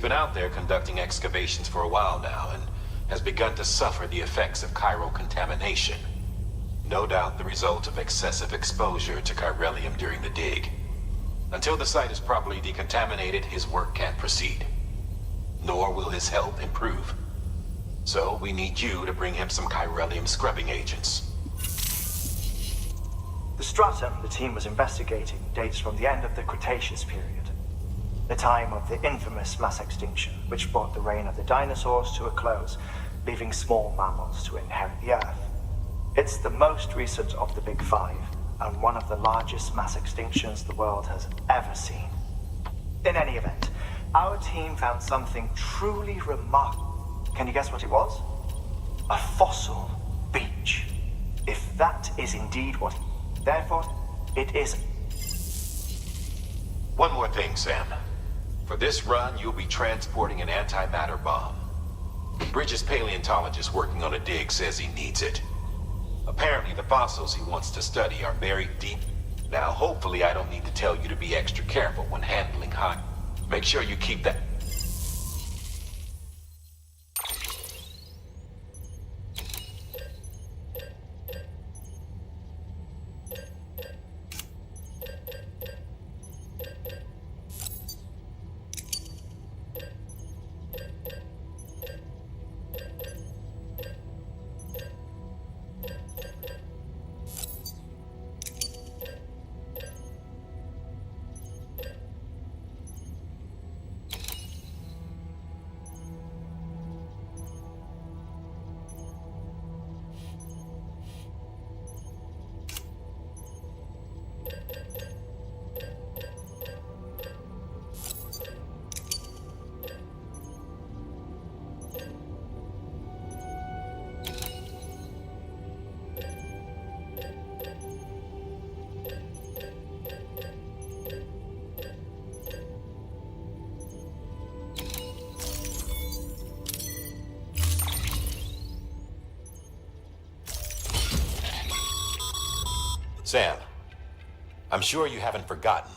been out there conducting excavations for a while now and has begun to suffer the effects of chiral contamination. No doubt the result of excessive exposure to chiralium during the dig. Until the site is properly decontaminated, his work can't proceed. Nor will his health improve. So we need you to bring him some chiralium scrubbing agents. The stratum the team was investigating dates from the end of the Cretaceous period, the time of the infamous mass extinction, which brought the reign of the dinosaurs to a close, leaving small mammals to inherit the Earth. It's the most recent of the Big Five, and one of the largest mass extinctions the world has ever seen. In any event, our team found something truly remarkable. Can you guess what it was? A fossil beach. If that is indeed what... Therefore, it is... One more thing, Sam. For this run, you'll be transporting an antimatter bomb. Bridges' paleontologist working on a dig says he needs it. Apparently, the fossils he wants to study are buried deep. Now, hopefully, I don't need to tell you to be extra careful when handling hot. Make sure you keep that... Sam, I'm sure you haven't forgotten,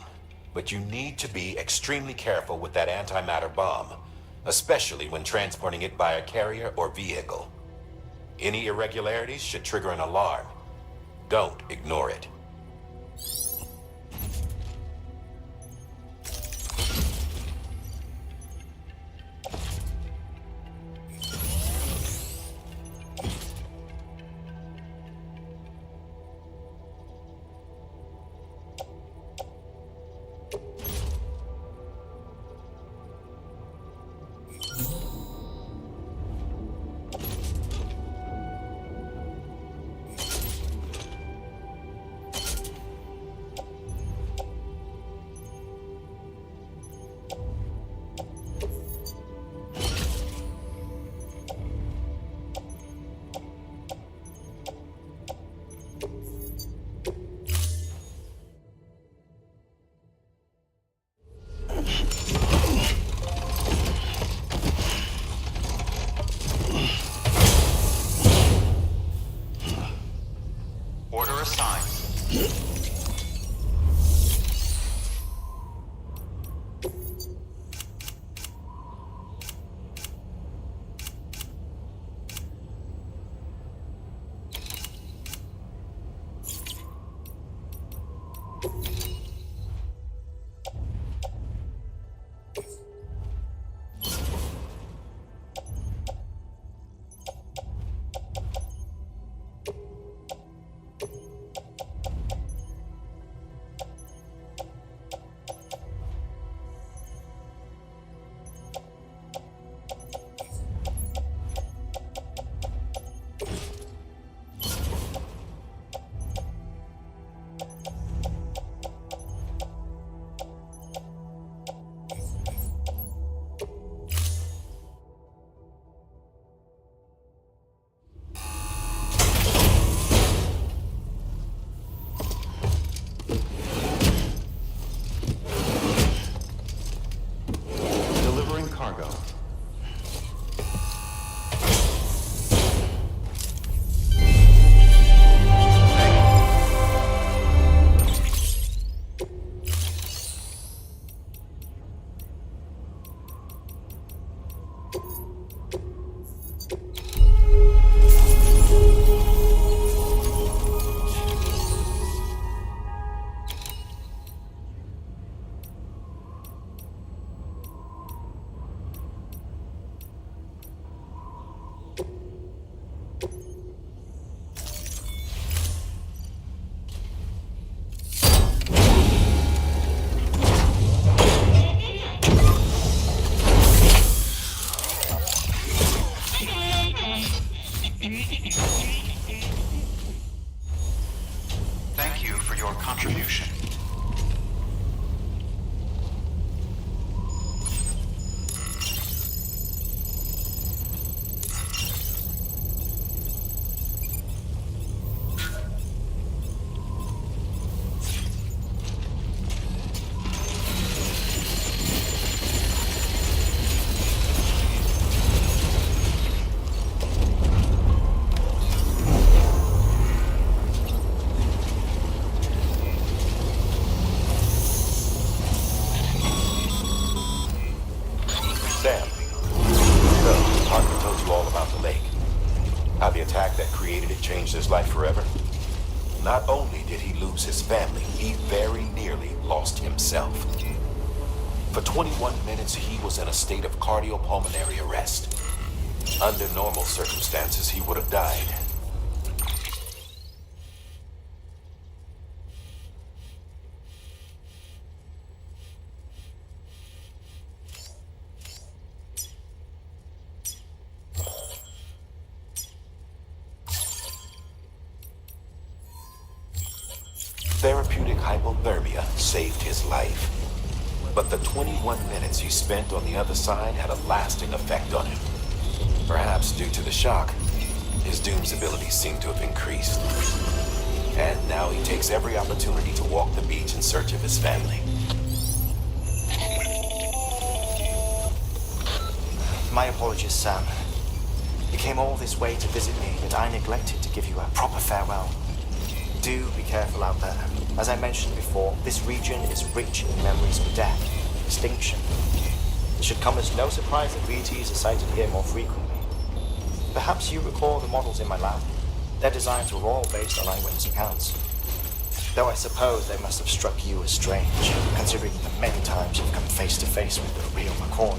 but you need to be extremely careful with that antimatter bomb, especially when transporting it by a carrier or vehicle. Any irregularities should trigger an alarm. Don't ignore it. Sam. So, Parker told you all about the lake. How the attack that created it changed his life forever. Not only did he lose his family, he very nearly lost himself. For 21 minutes, he was in a state of cardiopulmonary arrest. Under normal circumstances, he would have died. Therapeutic hypothermia saved his life. But the 21 minutes he spent on the other side had a lasting effect on him. Perhaps due to the shock, his Doom's abilities seem to have increased. And now he takes every opportunity to walk the beach in search of his family. My apologies, Sam. You came all this way to visit me, yet I neglected to give you a proper farewell. Do be careful out there. As I mentioned before, this region is rich in memories of death, extinction. It should come as no surprise that BTs are sighted here more frequently. Perhaps you recall the models in my lab. Their designs were all based on eyewitness accounts. Though I suppose they must have struck you as strange, considering the many times you've come face to face with the real McCoy.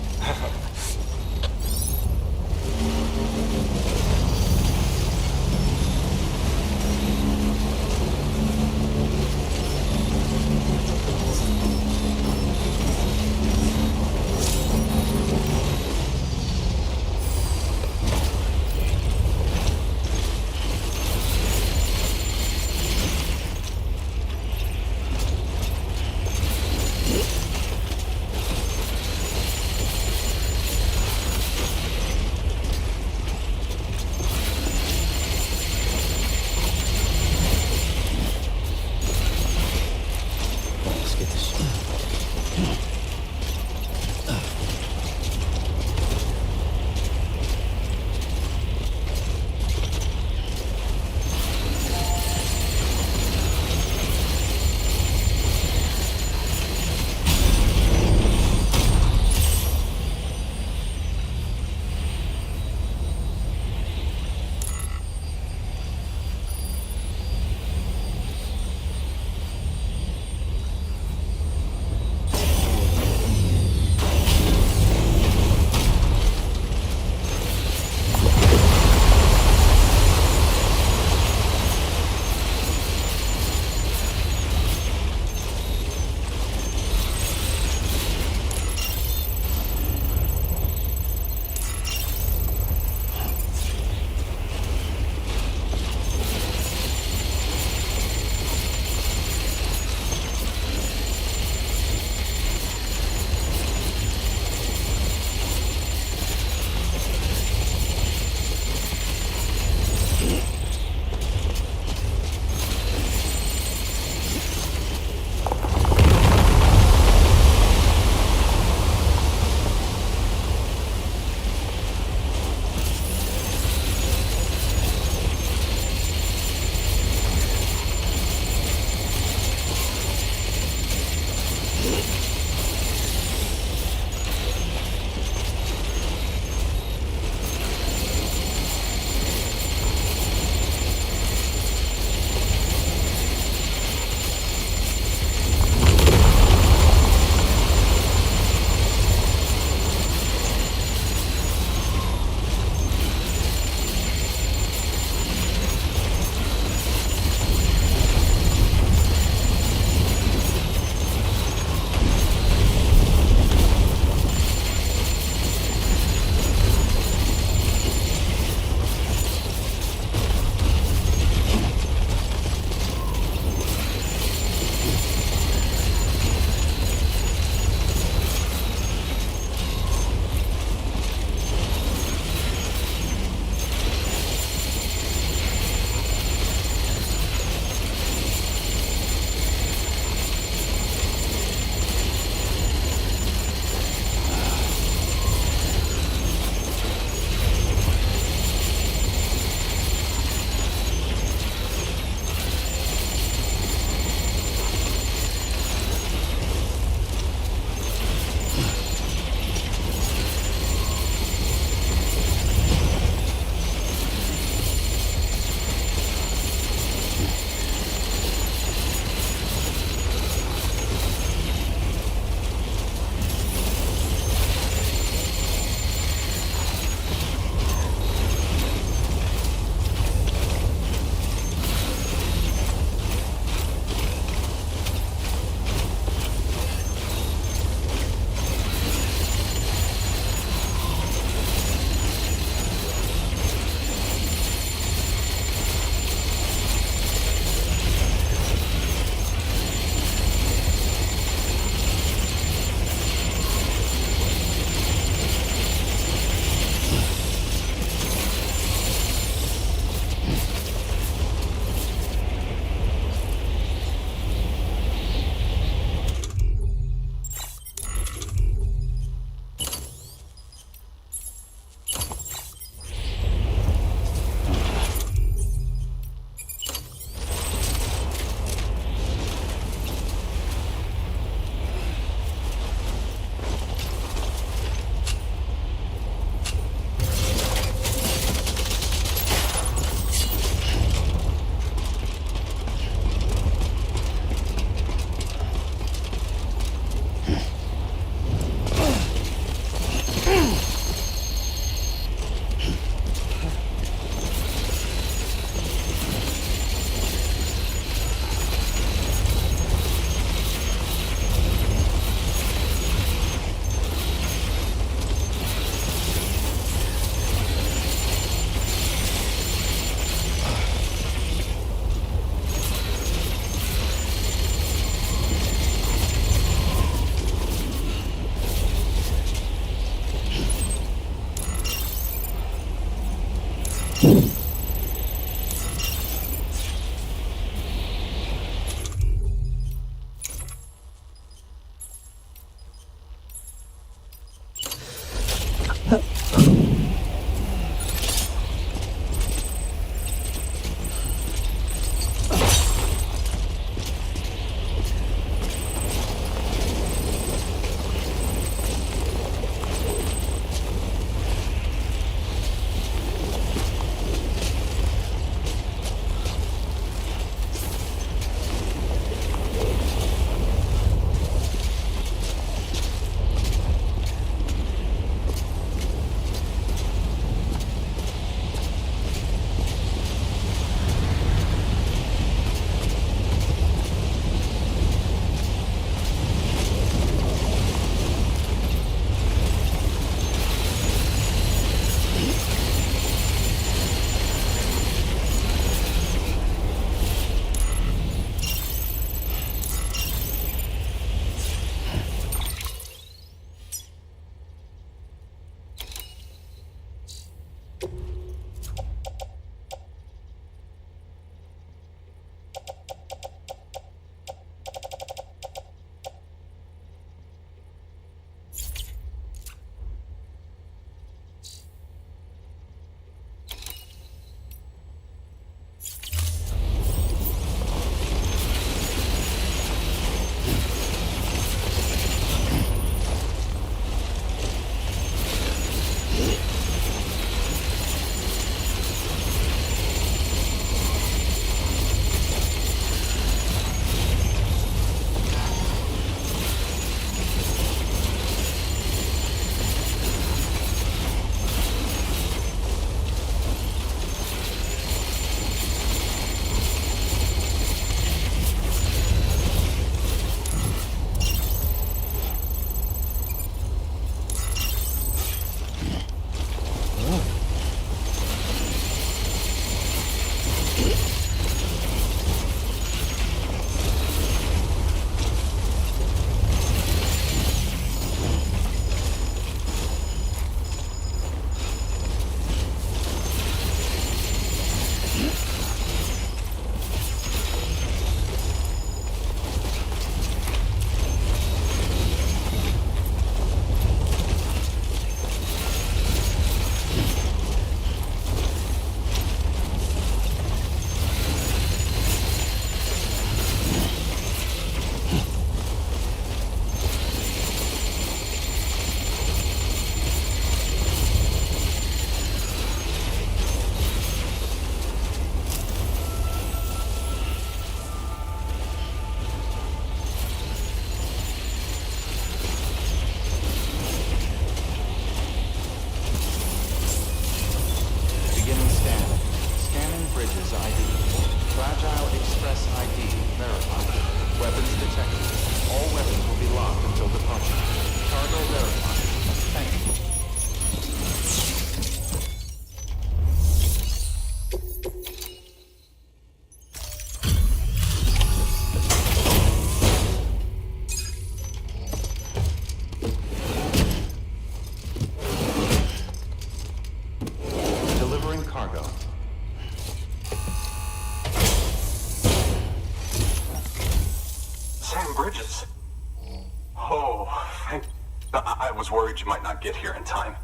I was worried you might not get here in time,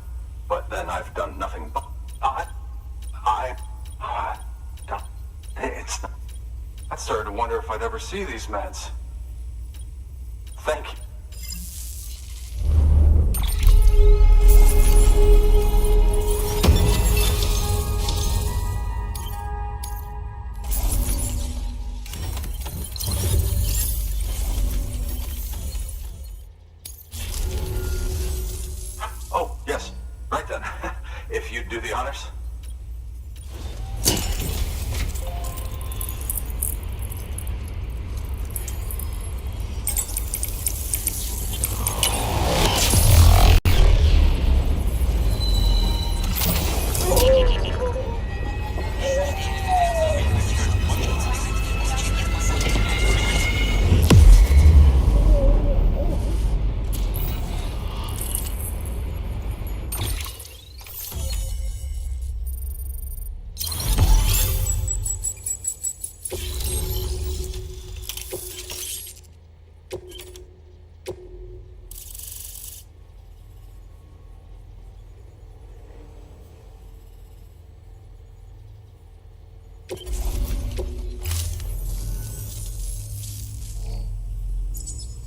but then I've done nothing but... I started to wonder if I'd ever see these meds. Thank you. Oh, yes. Right then. If you'd do the honors.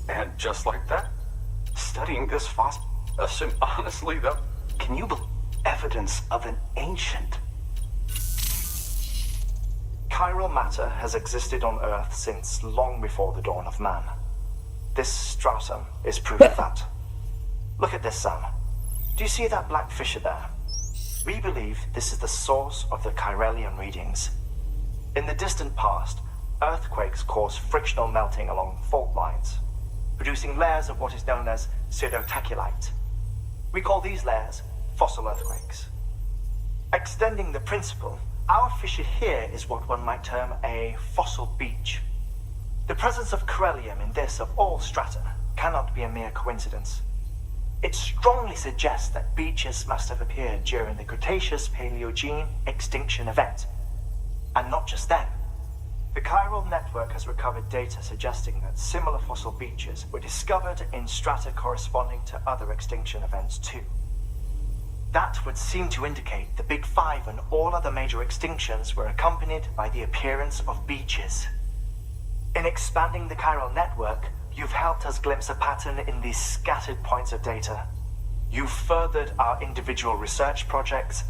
And just like that, studying this fast, honestly though, Can you believe evidence of an ancient? Chiral matter has existed on Earth since long before the dawn of man. This stratum is proof of that. Look at this, Sam. Do you see that black fissure there? We believe this is the source of the Chiralian readings. In the distant past, earthquakes caused frictional melting along fault lines, producing layers of what is known as pseudotachylite. We call these layers fossil earthquakes. Extending the principle, our fissure here is what one might term a fossil beach. The presence of corellium in this of all strata cannot be a mere coincidence. It strongly suggests that beaches must have appeared during the Cretaceous-Paleogene extinction event. And not just then. The chiral network has recovered data suggesting that similar fossil beaches were discovered in strata corresponding to other extinction events too. That would seem to indicate the Big Five and all other major extinctions were accompanied by the appearance of beaches. In expanding the chiral network, you've helped us glimpse a pattern in these scattered points of data. You've furthered our individual research projects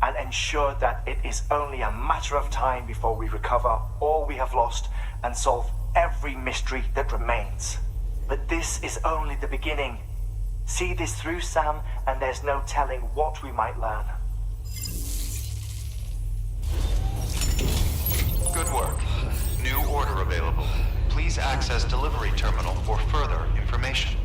and ensured that it is only a matter of time before we recover all we have lost and solve every mystery that remains. But this is only the beginning. See this through, Sam, and there's no telling what we might learn. Good work. New order available. Please access delivery terminal for further information.